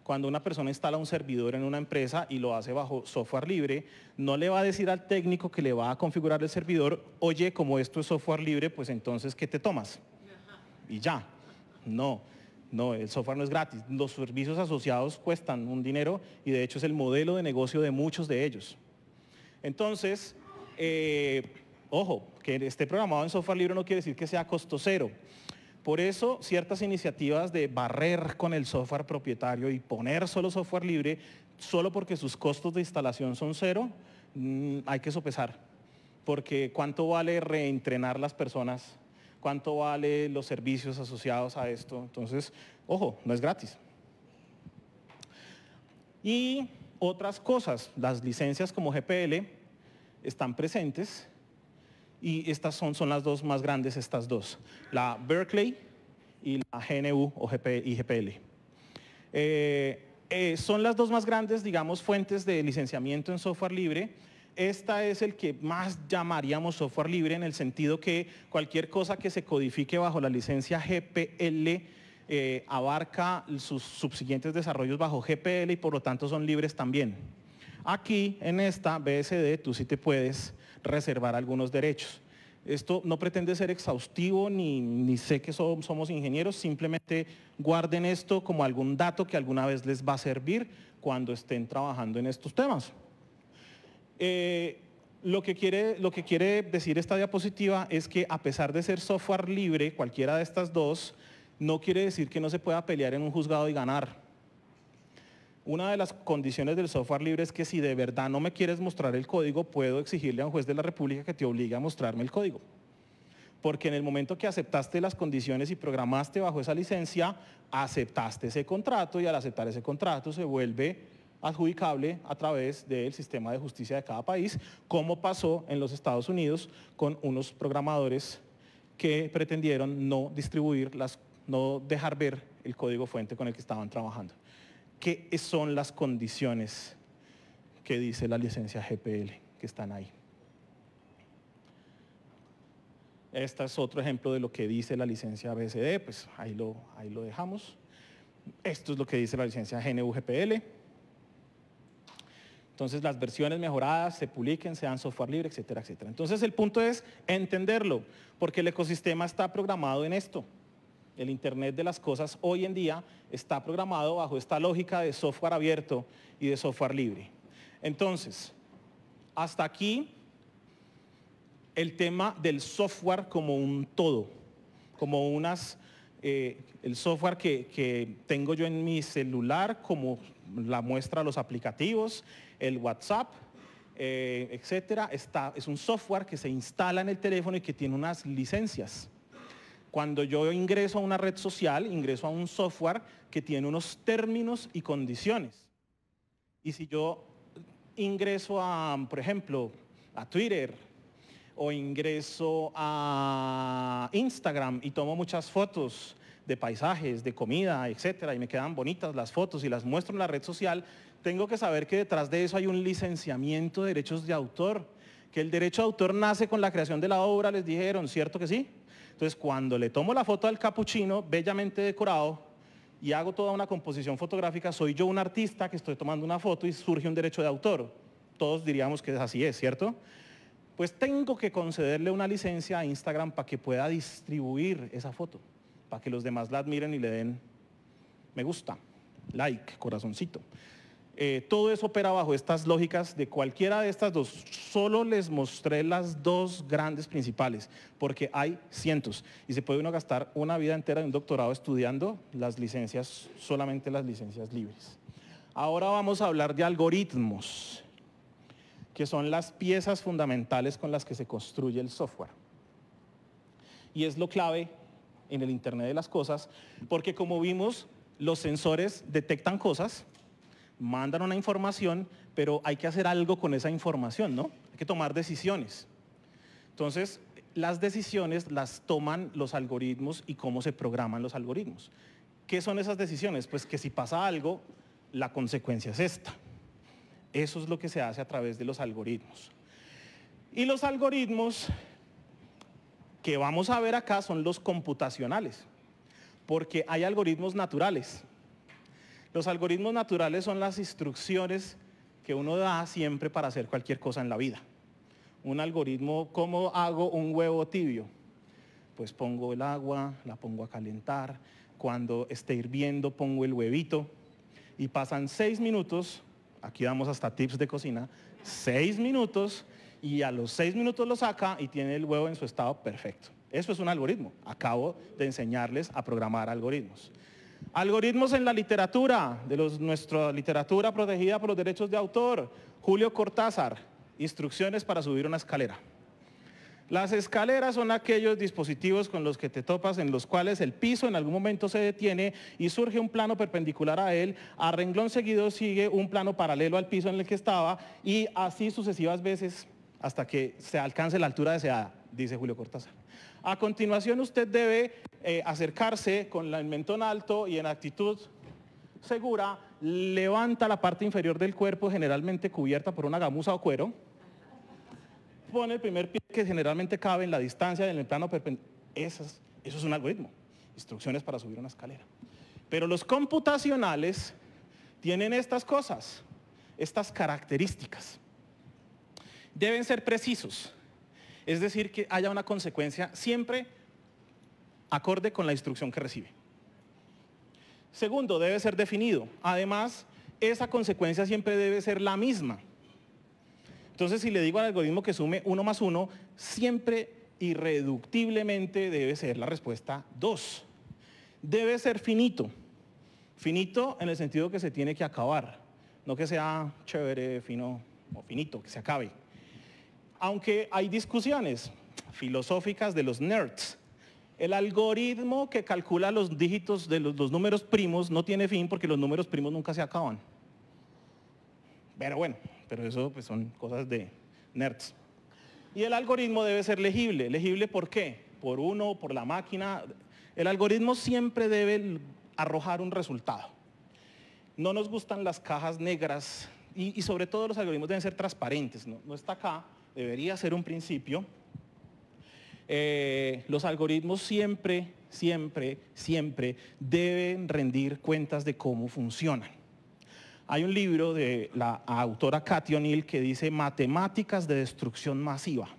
Cuando una persona instala un servidor en una empresa y lo hace bajo software libre, no le va a decir al técnico que le va a configurar el servidor, oye, como esto es software libre, pues entonces, ¿qué te tomas? Y ya. No, el software no es gratis. Los servicios asociados cuestan un dinero y de hecho es el modelo de negocio de muchos de ellos. Entonces, ojo, que esté programado en software libre no quiere decir que sea costo cero. Por eso, ciertas iniciativas de barrer con el software propietario y poner solo software libre, solo porque sus costos de instalación son cero, hay que sopesar. Porque ¿cuánto vale reentrenar las personas? ¿Cuánto vale los servicios asociados a esto? Entonces, ojo, no es gratis. Y otras cosas, las licencias como GPL están presentes. Y estas son las dos más grandes, estas dos, la Berkeley y la GNU o GPL. Son las dos más grandes, digamos, fuentes de licenciamiento en software libre. Esta es el que más llamaríamos software libre en el sentido que cualquier cosa que se codifique bajo la licencia GPL abarca sus subsiguientes desarrollos bajo GPL y por lo tanto son libres también. Aquí en esta BSD tú sí te puedes reservar algunos derechos. Esto no pretende ser exhaustivo ni sé que somos ingenieros, simplemente guarden esto como algún dato que alguna vez les va a servir cuando estén trabajando en estos temas. Lo que quiere decir esta diapositiva es que a pesar de ser software libre, cualquiera de estas dos, no quiere decir que no se pueda pelear en un juzgado y ganar. Una de las condiciones del software libre es que si de verdad no me quieres mostrar el código, puedo exigirle a un juez de la República que te obligue a mostrarme el código. Porque en el momento que aceptaste las condiciones y programaste bajo esa licencia, aceptaste ese contrato y al aceptar ese contrato se vuelve adjudicable a través del sistema de justicia de cada país, como pasó en los Estados Unidos con unos programadores que pretendieron no distribuir, no dejar ver el código fuente con el que estaban trabajando. ¿Qué son las condiciones que dice la licencia GPL que están ahí? Este es otro ejemplo de lo que dice la licencia BSD, pues ahí lo dejamos. Esto es lo que dice la licencia GNU GPL. Entonces las versiones mejoradas se publiquen, sean software libre, etcétera, etcétera. Entonces el punto es entenderlo, porque el ecosistema está programado en esto. El Internet de las cosas hoy en día está programado bajo esta lógica de software abierto y de software libre. Entonces, hasta aquí el tema del software como un todo, como el software que tengo yo en mi celular, como la muestra los aplicativos, el WhatsApp, etcétera, es un software que se instala en el teléfono y que tiene unas licencias. Cuando yo ingreso a una red social, ingreso a un software que tiene unos términos y condiciones. Y si yo ingreso a, por ejemplo, a Twitter o ingreso a Instagram y tomo muchas fotos de paisajes, de comida, etcétera, y me quedan bonitas las fotos y las muestro en la red social, tengo que saber que detrás de eso hay un licenciamiento de derechos de autor, que el derecho de autor nace con la creación de la obra, les dijeron, ¿cierto que sí? Entonces, cuando le tomo la foto al capuchino, bellamente decorado, y hago toda una composición fotográfica, soy yo un artista que estoy tomando una foto y surge un derecho de autor. Todos diríamos que así es, ¿cierto? Pues tengo que concederle una licencia a Instagram para que pueda distribuir esa foto, para que los demás la admiren y le den me gusta, like, corazoncito. Todo eso opera bajo estas lógicas de cualquiera de estas dos. Solo les mostré las dos grandes principales, porque hay cientos. Y se puede uno gastar una vida entera de un doctorado estudiando las licencias, solamente las licencias libres. Ahora vamos a hablar de algoritmos, que son las piezas fundamentales con las que se construye el software. Y es lo clave en el Internet de las cosas, porque como vimos, los sensores detectan cosas, mandan una información, pero hay que hacer algo con esa información, ¿no? Hay que tomar decisiones. Entonces, las decisiones las toman los algoritmos y cómo se programan los algoritmos. ¿Qué son esas decisiones? Pues que si pasa algo, la consecuencia es esta. Eso es lo que se hace a través de los algoritmos. Y los algoritmos que vamos a ver acá son los computacionales, porque hay algoritmos naturales. Los algoritmos naturales son las instrucciones que uno da siempre para hacer cualquier cosa en la vida. Un algoritmo, ¿cómo hago un huevo tibio? Pues pongo el agua, la pongo a calentar, cuando esté hirviendo pongo el huevito y pasan 6 minutos, aquí damos hasta tips de cocina, 6 minutos y a los 6 minutos lo saca y tiene el huevo en su estado perfecto. Eso es un algoritmo. Acabo de enseñarles a programar algoritmos. Algoritmos en la literatura, nuestra literatura protegida por los derechos de autor. Julio Cortázar, instrucciones para subir una escalera. Las escaleras son aquellos dispositivos con los que te topas, en los cuales el piso en algún momento se detiene y surge un plano perpendicular a él, a renglón seguido sigue un plano paralelo al piso en el que estaba y así sucesivas veces hasta que se alcance la altura deseada, dice Julio Cortázar. A continuación usted debe acercarse con el mentón alto y en actitud segura, levanta la parte inferior del cuerpo generalmente cubierta por una gamuza o cuero, pone el primer pie que generalmente cabe en la distancia del plano perpendicular. Eso es un algoritmo, instrucciones para subir una escalera. Pero los computacionales tienen estas cosas, estas características. Deben ser precisos, es decir, que haya una consecuencia siempre acorde con la instrucción que recibe. Segundo, debe ser definido. Además, esa consecuencia siempre debe ser la misma. Entonces, si le digo al algoritmo que sume 1 más 1, siempre irreductiblemente debe ser la respuesta 2. Debe ser finito. Finito en el sentido que se tiene que acabar. No que sea chévere, fino o finito, que se acabe. Aunque hay discusiones filosóficas de los nerds. El algoritmo que calcula los dígitos de los números primos no tiene fin porque los números primos nunca se acaban. Pero bueno, pero eso pues, son cosas de nerds. Y el algoritmo debe ser legible. ¿Legible por qué? Por uno, por la máquina. El algoritmo siempre debe arrojar un resultado. No nos gustan las cajas negras y sobre todo los algoritmos deben ser transparentes. No está acá, debería ser un principio. Los algoritmos siempre deben rendir cuentas de cómo funcionan. Hay un libro de la autora Cathy O'Neil que dice Matemáticas de destrucción masiva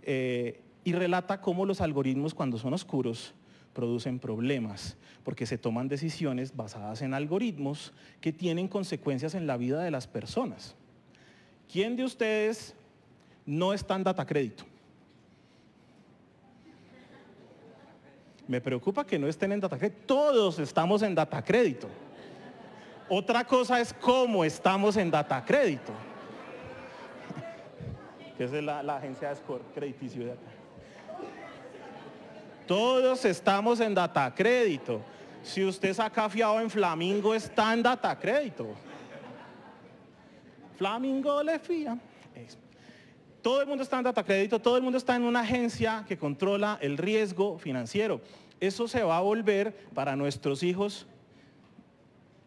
y relata cómo los algoritmos cuando son oscuros producen problemas porque se toman decisiones basadas en algoritmos que tienen consecuencias en la vida de las personas. ¿Quién de ustedes no está en Datacrédito? Me preocupa que no estén en Datacrédito. Todos estamos en Datacrédito. Otra cosa es cómo estamos en Datacrédito. Que es la agencia de score crediticio de acá. Todos estamos en Datacrédito. Si usted saca fiado en Flamingo, está en Datacrédito. Flamingo le fía. Todo el mundo está en data crédito, todo el mundo está en una agencia que controla el riesgo financiero. Eso se va a volver para nuestros hijos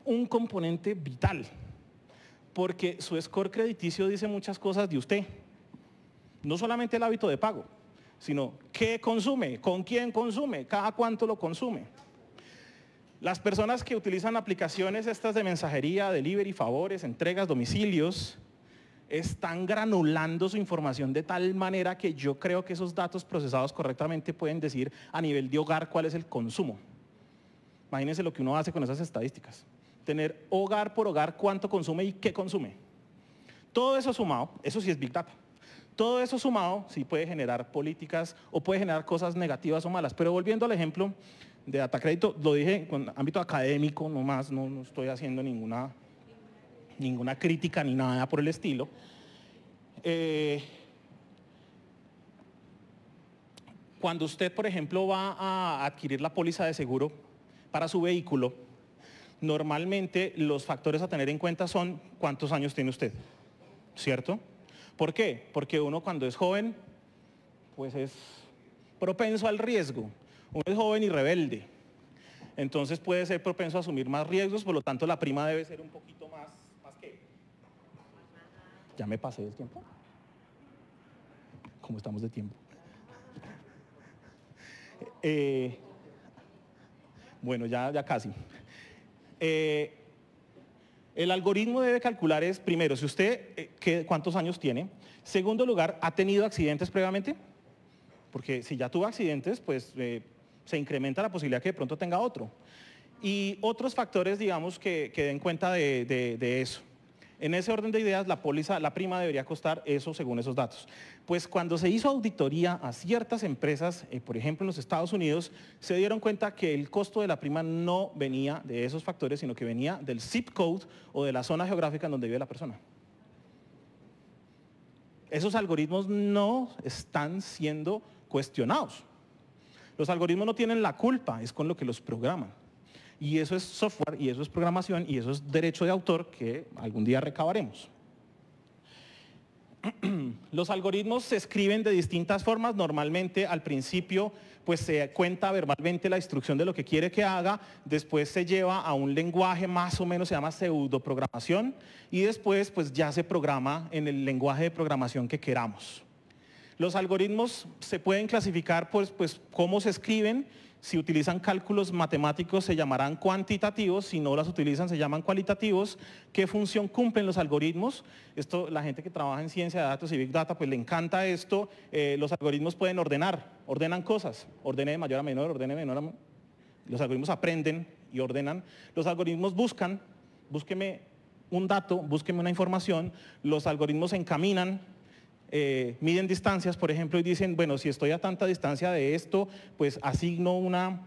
un componente vital, porque su score crediticio dice muchas cosas de usted. No solamente el hábito de pago, sino qué consume, con quién consume, cada cuánto lo consume. Las personas que utilizan aplicaciones estas de mensajería, delivery, favores, entregas, domicilios, están granulando su información de tal manera que yo creo que esos datos procesados correctamente pueden decir a nivel de hogar cuál es el consumo. Imagínense lo que uno hace con esas estadísticas. Tener hogar por hogar cuánto consume y qué consume. Todo eso sumado, eso sí es Big Data. Todo eso sumado sí puede generar políticas o puede generar cosas negativas o malas. Pero volviendo al ejemplo de data crédito, lo dije con ámbito académico nomás, no estoy haciendo ninguna crítica ni nada por el estilo. Cuando usted, por ejemplo, va a adquirir la póliza de seguro para su vehículo, normalmente los factores a tener en cuenta son cuántos años tiene usted, ¿cierto? ¿Por qué? Porque uno cuando es joven, pues es propenso al riesgo. Uno es joven y rebelde, entonces puede ser propenso a asumir más riesgos, por lo tanto la prima debe ser un poquito más que. ¿Ya me pasé el tiempo? ¿Cómo estamos de tiempo? Bueno, ya casi. El algoritmo debe calcular es, primero, si usted, ¿cuántos años tiene? Segundo lugar, ¿ha tenido accidentes previamente? Porque si ya tuvo accidentes, pues se incrementa la posibilidad que de pronto tenga otro. Y otros factores, digamos, que den cuenta de eso. En ese orden de ideas, la prima debería costar eso según esos datos. Pues cuando se hizo auditoría a ciertas empresas, por ejemplo en los Estados Unidos, se dieron cuenta que el costo de la prima no venía de esos factores, sino que venía del zip code o de la zona geográfica en donde vive la persona. Esos algoritmos no están siendo cuestionados. Los algoritmos no tienen la culpa, es con lo que los programan. Y eso es software, y eso es programación, y eso es derecho de autor que algún día recabaremos. Los algoritmos se escriben de distintas formas. Normalmente al principio pues se cuenta verbalmente la instrucción de lo que quiere que haga, después se lleva a un lenguaje más o menos, se llama pseudoprogramación, y después pues ya se programa en el lenguaje de programación que queramos. Los algoritmos se pueden clasificar pues cómo se escriben. Si utilizan cálculos matemáticos se llamarán cuantitativos, si no las utilizan se llaman cualitativos. ¿Qué función cumplen los algoritmos? Esto, la gente que trabaja en ciencia de datos y Big Data, pues le encanta esto. Los algoritmos pueden ordenan cosas, ordene de mayor a menor, ordene de menor a menor. Los algoritmos aprenden y ordenan. Los algoritmos buscan, búsqueme un dato, búsqueme una información. Los algoritmos encaminan. Miden distancias, por ejemplo, y dicen, bueno, si estoy a tanta distancia de esto, pues asigno una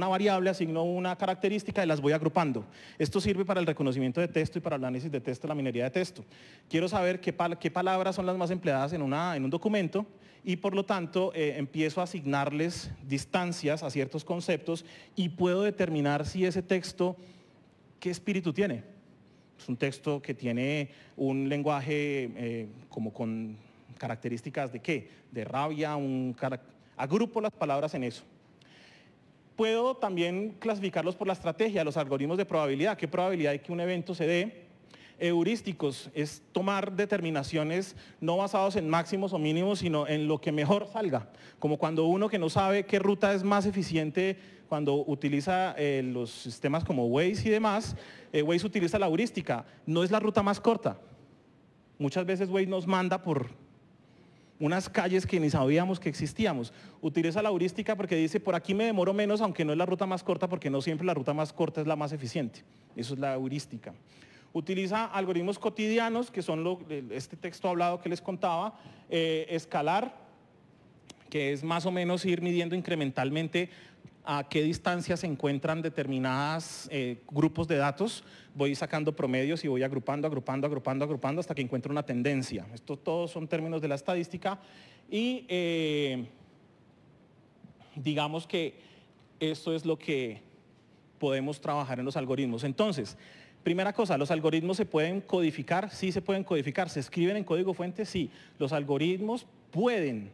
variable, asigno una característica y las voy agrupando. Esto sirve para el reconocimiento de texto y para el análisis de texto, la minería de texto. Quiero saber qué palabras son las más empleadas en un documento y por lo tanto empiezo a asignarles distancias a ciertos conceptos y puedo determinar si ese texto, ¿qué espíritu tiene? Es un texto que tiene un lenguaje como con características de ¿qué? De rabia, agrupo las palabras en eso. Puedo también clasificarlos por la estrategia, los algoritmos de probabilidad. ¿Qué probabilidad hay que un evento se dé? Heurísticos es tomar determinaciones no basados en máximos o mínimos, sino en lo que mejor salga. Como cuando uno que no sabe qué ruta es más eficiente cuando utiliza los sistemas como Waze y demás, Waze utiliza la heurística, no es la ruta más corta. Muchas veces Waze nos manda por unas calles que ni sabíamos que existíamos. Utiliza la heurística porque dice, por aquí me demoro menos, aunque no es la ruta más corta, porque no siempre la ruta más corta es la más eficiente. Eso es la heurística. Utiliza algoritmos cotidianos, que son este texto hablado que les contaba, escalar, que es más o menos ir midiendo incrementalmente a qué distancia se encuentran determinados grupos de datos. Voy sacando promedios y voy agrupando hasta que encuentro una tendencia. Estos todos son términos de la estadística y digamos que esto es lo que podemos trabajar en los algoritmos. Entonces, primera cosa, ¿los algoritmos se pueden codificar? Sí se pueden codificar. ¿Se escriben en código fuente? Sí. Los algoritmos pueden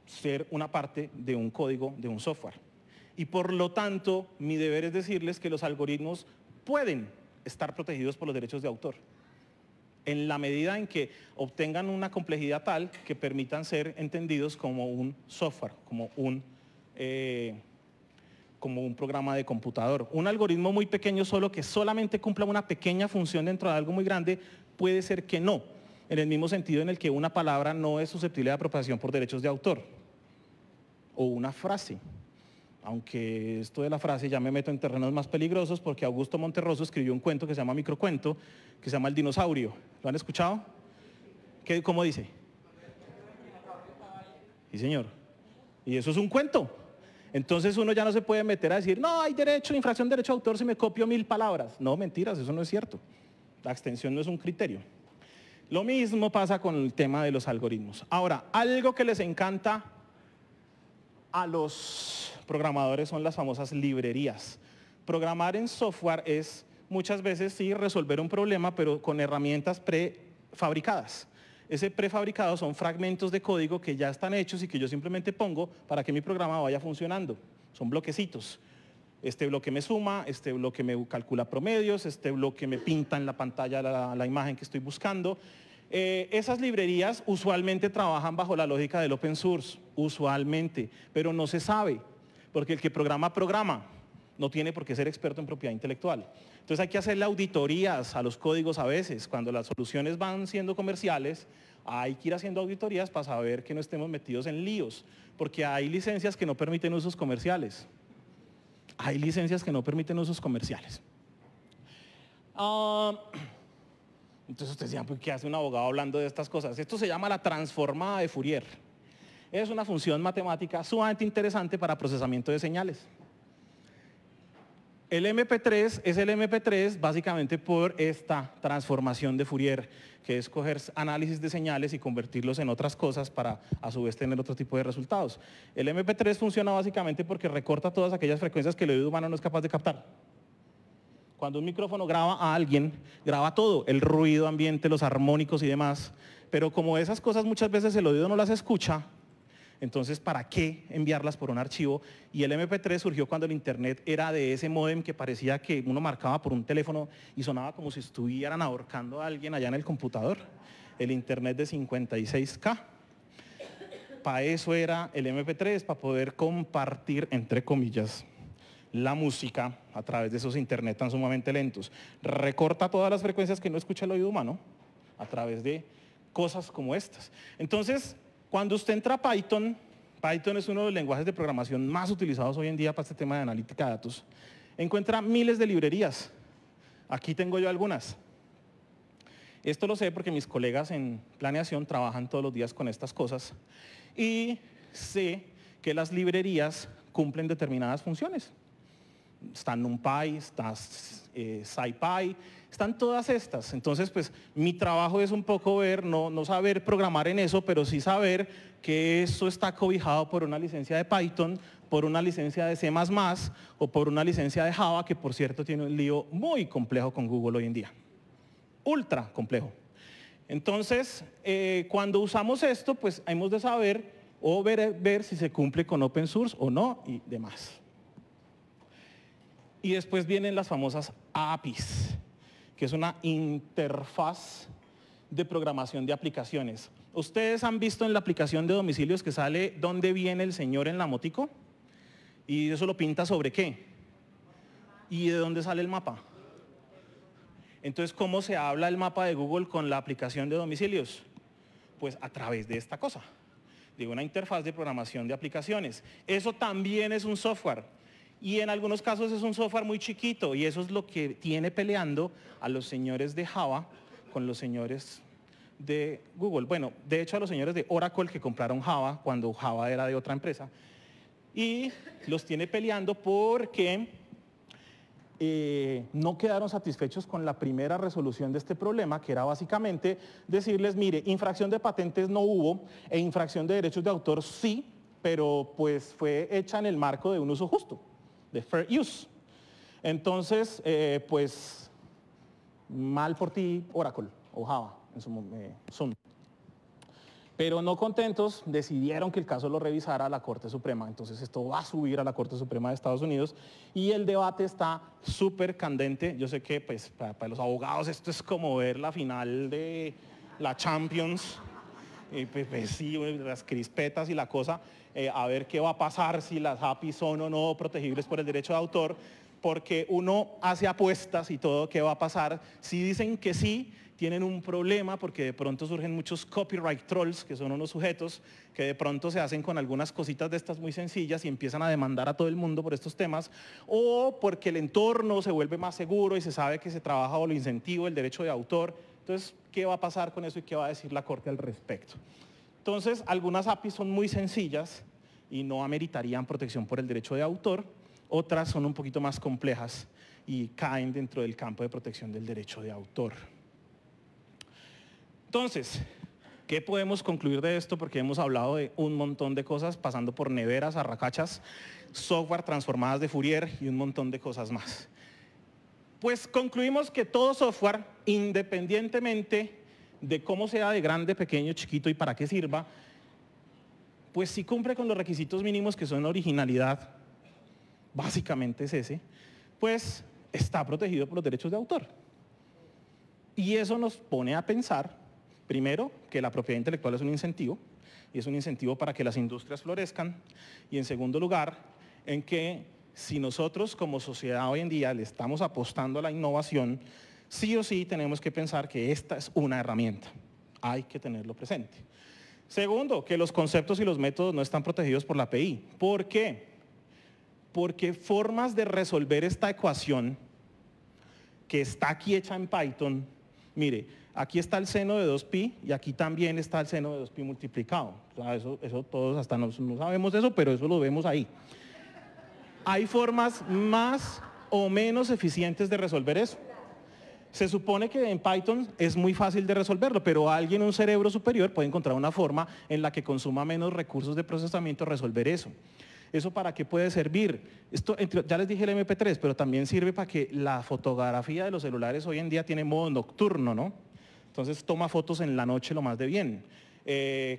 ser una parte de un código, de un software. Y por lo tanto, mi deber es decirles que los algoritmos pueden estar protegidos por los derechos de autor, en la medida en que obtengan una complejidad tal que permitan ser entendidos como un software, como un programa de computador. Un algoritmo muy pequeño solo que solamente cumpla una pequeña función dentro de algo muy grande, puede ser que no, en el mismo sentido en el que una palabra no es susceptible de apropiación por derechos de autor, o una frase. Aunque esto de la frase ya me meto en terrenos más peligrosos porque Augusto Monterroso escribió un cuento que se llama Microcuento, que se llama El dinosaurio. ¿Lo han escuchado? ¿Cómo dice? Sí, señor. Y eso es un cuento. Entonces uno ya no se puede meter a decir, no, hay derecho, infracción de derecho de autor si me copio 1000 palabras. No, mentiras, eso no es cierto. La extensión no es un criterio. Lo mismo pasa con el tema de los algoritmos. Ahora, algo que les encanta a los programadores son las famosas librerías. Programar en software es muchas veces sí resolver un problema, pero con herramientas prefabricadas. Ese prefabricado son fragmentos de código que ya están hechos y que yo simplemente pongo para que mi programa vaya funcionando. Son bloquecitos. Este bloque me suma, este bloque me calcula promedios, este bloque me pinta en la pantalla la imagen que estoy buscando. Esas librerías usualmente trabajan bajo la lógica del open source, usualmente, pero no se sabe, porque el que programa, no tiene por qué ser experto en propiedad intelectual. Entonces hay que hacerle auditorías a los códigos a veces, cuando las soluciones van siendo comerciales, hay que ir haciendo auditorías para saber que no estemos metidos en líos, porque hay licencias que no permiten usos comerciales. Hay licencias que no permiten usos comerciales. Entonces ustedes decían, ¿qué hace un abogado hablando de estas cosas? Esto se llama la transformada de Fourier. Es una función matemática sumamente interesante para procesamiento de señales. El MP3 es el MP3 básicamente por esta transformación de Fourier, que es coger análisis de señales y convertirlos en otras cosas para a su vez tener otro tipo de resultados. El MP3 funciona básicamente porque recorta todas aquellas frecuencias que el oído humano no es capaz de captar. Cuando un micrófono graba a alguien, graba todo, el ruido ambiente, los armónicos y demás, pero como esas cosas muchas veces el oído no las escucha, entonces ¿para qué enviarlas por un archivo? Y el MP3 surgió cuando el internet era de ese módem que parecía que uno marcaba por un teléfono y sonaba como si estuvieran ahorcando a alguien allá en el computador. El internet de 56K. Para eso era el MP3, para poder compartir, entre comillas, la música a través de esos internet tan sumamente lentos. Recorta todas las frecuencias que no escucha el oído humano a través de cosas como estas. Entonces, cuando usted entra a Python, Python es uno de los lenguajes de programación más utilizados hoy en día para este tema de analítica de datos, encuentra miles de librerías. Aquí tengo yo algunas. Esto lo sé porque mis colegas en planeación trabajan todos los días con estas cosas y sé que las librerías cumplen determinadas funciones. Está NumPy, está SciPy, están todas estas. Entonces, pues, mi trabajo es un poco ver, no saber programar en eso, pero sí saber que eso está cobijado por una licencia de Python, por una licencia de C++ o por una licencia de Java, que por cierto tiene un lío muy complejo con Google hoy en día. Ultra complejo. Entonces, cuando usamos esto, pues hemos de saber o ver si se cumple con open source o no y demás. Y después vienen las famosas APIs, que es una interfaz de programación de aplicaciones. ¿Ustedes han visto en la aplicación de domicilios que sale dónde viene el señor en la motico? Y eso lo pinta sobre qué? ¿Y de dónde sale el mapa? Entonces, ¿cómo se habla el mapa de Google con la aplicación de domicilios? Pues a través de esta cosa, de una interfaz de programación de aplicaciones. Eso también es un software. Y en algunos casos es un software muy chiquito y eso es lo que tiene peleando a los señores de Java con los señores de Google. Bueno, de hecho a los señores de Oracle que compraron Java cuando Java era de otra empresa. Y los tiene peleando porque no quedaron satisfechos con la primera resolución de este problema, que era básicamente decirles, mire, infracción de patentes no hubo e infracción de derechos de autor sí, pero pues fue hecha en el marco de un uso justo. de fair use. Entonces, pues, mal por ti, Oracle o Java, en su Sun. Pero no contentos, decidieron que el caso lo revisara la Corte Suprema. Entonces esto va a subir a la Corte Suprema de Estados Unidos y el debate está súper candente. Yo sé que pues, para los abogados esto es como ver la final de la Champions. Pues sí, las crispetas y la cosa, a ver qué va a pasar, si las APIs son o no protegibles por el derecho de autor, porque uno hace apuestas y todo, qué va a pasar. Si dicen que sí, tienen un problema porque de pronto surgen muchos copyright trolls, que son unos sujetos que de pronto se hacen con algunas cositas de estas muy sencillas y empiezan a demandar a todo el mundo por estos temas, o porque el entorno se vuelve más seguro y se sabe que se trabaja bajo el incentivo del derecho de autor. Entonces, ¿qué va a pasar con eso y qué va a decir la Corte al respecto? Entonces, algunas APIs son muy sencillas y no ameritarían protección por el derecho de autor, otras son un poquito más complejas y caen dentro del campo de protección del derecho de autor. Entonces, ¿qué podemos concluir de esto? Porque hemos hablado de un montón de cosas, pasando por neveras, arracachas, software transformadas de Fourier y un montón de cosas más. Pues concluimos que todo software, independientemente de cómo sea de grande, pequeño, chiquito y para qué sirva, pues si cumple con los requisitos mínimos que son originalidad, básicamente es ese, pues está protegido por los derechos de autor. Y eso nos pone a pensar, primero, que la propiedad intelectual es un incentivo, y es un incentivo para que las industrias florezcan, y en segundo lugar, en que si nosotros como sociedad hoy en día le estamos apostando a la innovación, sí o sí tenemos que pensar que esta es una herramienta. Hay que tenerlo presente. Segundo, que los conceptos y los métodos no están protegidos por la API. ¿Por qué? Porque formas de resolver esta ecuación que está aquí hecha en Python, mire, aquí está el seno de 2pi y aquí también está el seno de 2pi multiplicado. O sea, eso todos hasta no sabemos eso, pero eso lo vemos ahí. Hay formas más o menos eficientes de resolver eso. Se supone que en Python es muy fácil de resolverlo, pero alguien, un cerebro superior, puede encontrar una forma en la que consuma menos recursos de procesamiento resolver eso. ¿Eso para qué puede servir? Esto, ya les dije el MP3, pero también sirve para que la fotografía de los celulares hoy en día tiene modo nocturno, ¿no? Entonces toma fotos en la noche lo más de bien.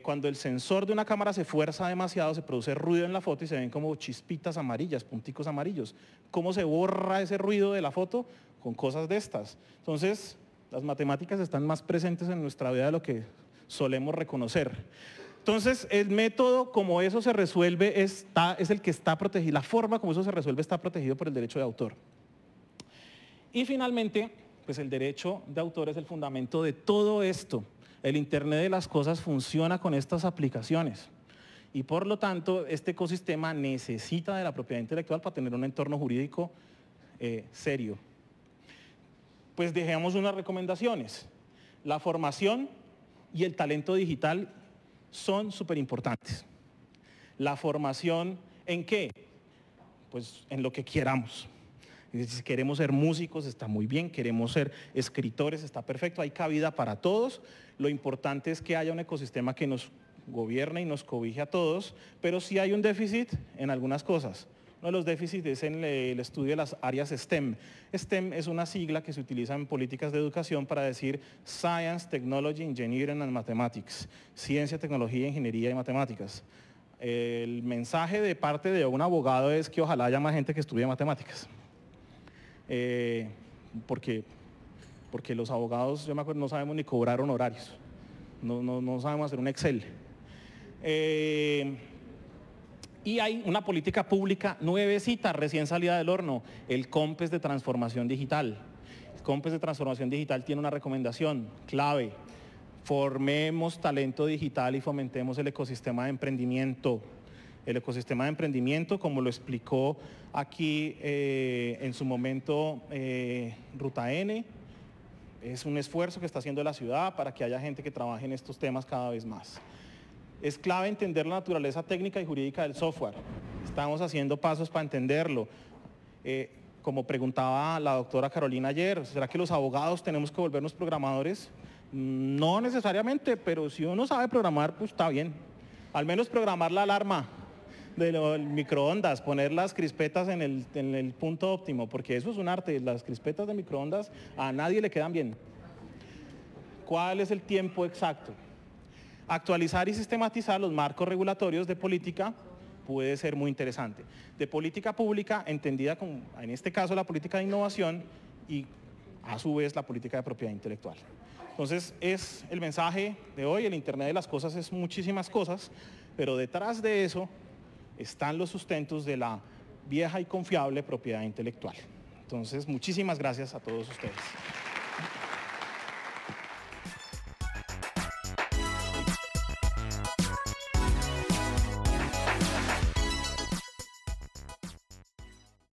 Cuando el sensor de una cámara se fuerza demasiado, se produce ruido en la foto y se ven como chispitas amarillas, punticos amarillos. ¿Cómo se borra ese ruido de la foto? Con cosas de estas. Entonces, las matemáticas están más presentes en nuestra vida de lo que solemos reconocer. Entonces, el método como eso se resuelve es el que está protegido, la forma como eso se resuelve está protegido por el derecho de autor. Y finalmente, pues el derecho de autor es el fundamento de todo esto. El Internet de las cosas funciona con estas aplicaciones. Y por lo tanto, este ecosistema necesita de la propiedad intelectual para tener un entorno jurídico serio. Pues dejemos unas recomendaciones. La formación y el talento digital son súper importantes. La formación, ¿en qué? Pues en lo que queramos. Si queremos ser músicos, está muy bien. Queremos ser escritores, está perfecto. Hay cabida para todos. Lo importante es que haya un ecosistema que nos gobierne y nos cobije a todos, pero sí hay un déficit en algunas cosas. Uno de los déficits es en el estudio de las áreas STEM. STEM es una sigla que se utiliza en políticas de educación para decir Science, Technology, Engineering and Mathematics. Ciencia, tecnología, ingeniería y matemáticas. El mensaje de parte de un abogado es que ojalá haya más gente que estudie matemáticas. Porque los abogados, yo me acuerdo, no sabemos ni cobrar honorarios. No sabemos hacer un Excel. Y hay una política pública nuevecita, recién salida del horno, el COMPES de transformación digital. El COMPES de transformación digital tiene una recomendación clave. Formemos talento digital y fomentemos el ecosistema de emprendimiento. El ecosistema de emprendimiento, como lo explicó aquí en su momento Ruta N, es un esfuerzo que está haciendo la ciudad para que haya gente que trabaje en estos temas cada vez más. Es clave entender la naturaleza técnica y jurídica del software. Estamos haciendo pasos para entenderlo. Como preguntaba la doctora Carolina ayer, ¿será que los abogados tenemos que volvernos programadores? No necesariamente, pero si uno sabe programar, pues está bien. Al menos programar la alarma del microondas, poner las crispetas en el punto óptimo, porque eso es un arte. Las crispetas de microondas a nadie le quedan bien. ¿Cuál es el tiempo exacto? Actualizar y sistematizar los marcos regulatorios de política puede ser muy interesante. De política pública, entendida como, en este caso, la política de innovación y a su vez la política de propiedad intelectual. Entonces, es el mensaje de hoy. El Internet de las cosas es muchísimas cosas, pero detrás de eso están los sustentos de la vieja y confiable propiedad intelectual. Entonces, muchísimas gracias a todos ustedes.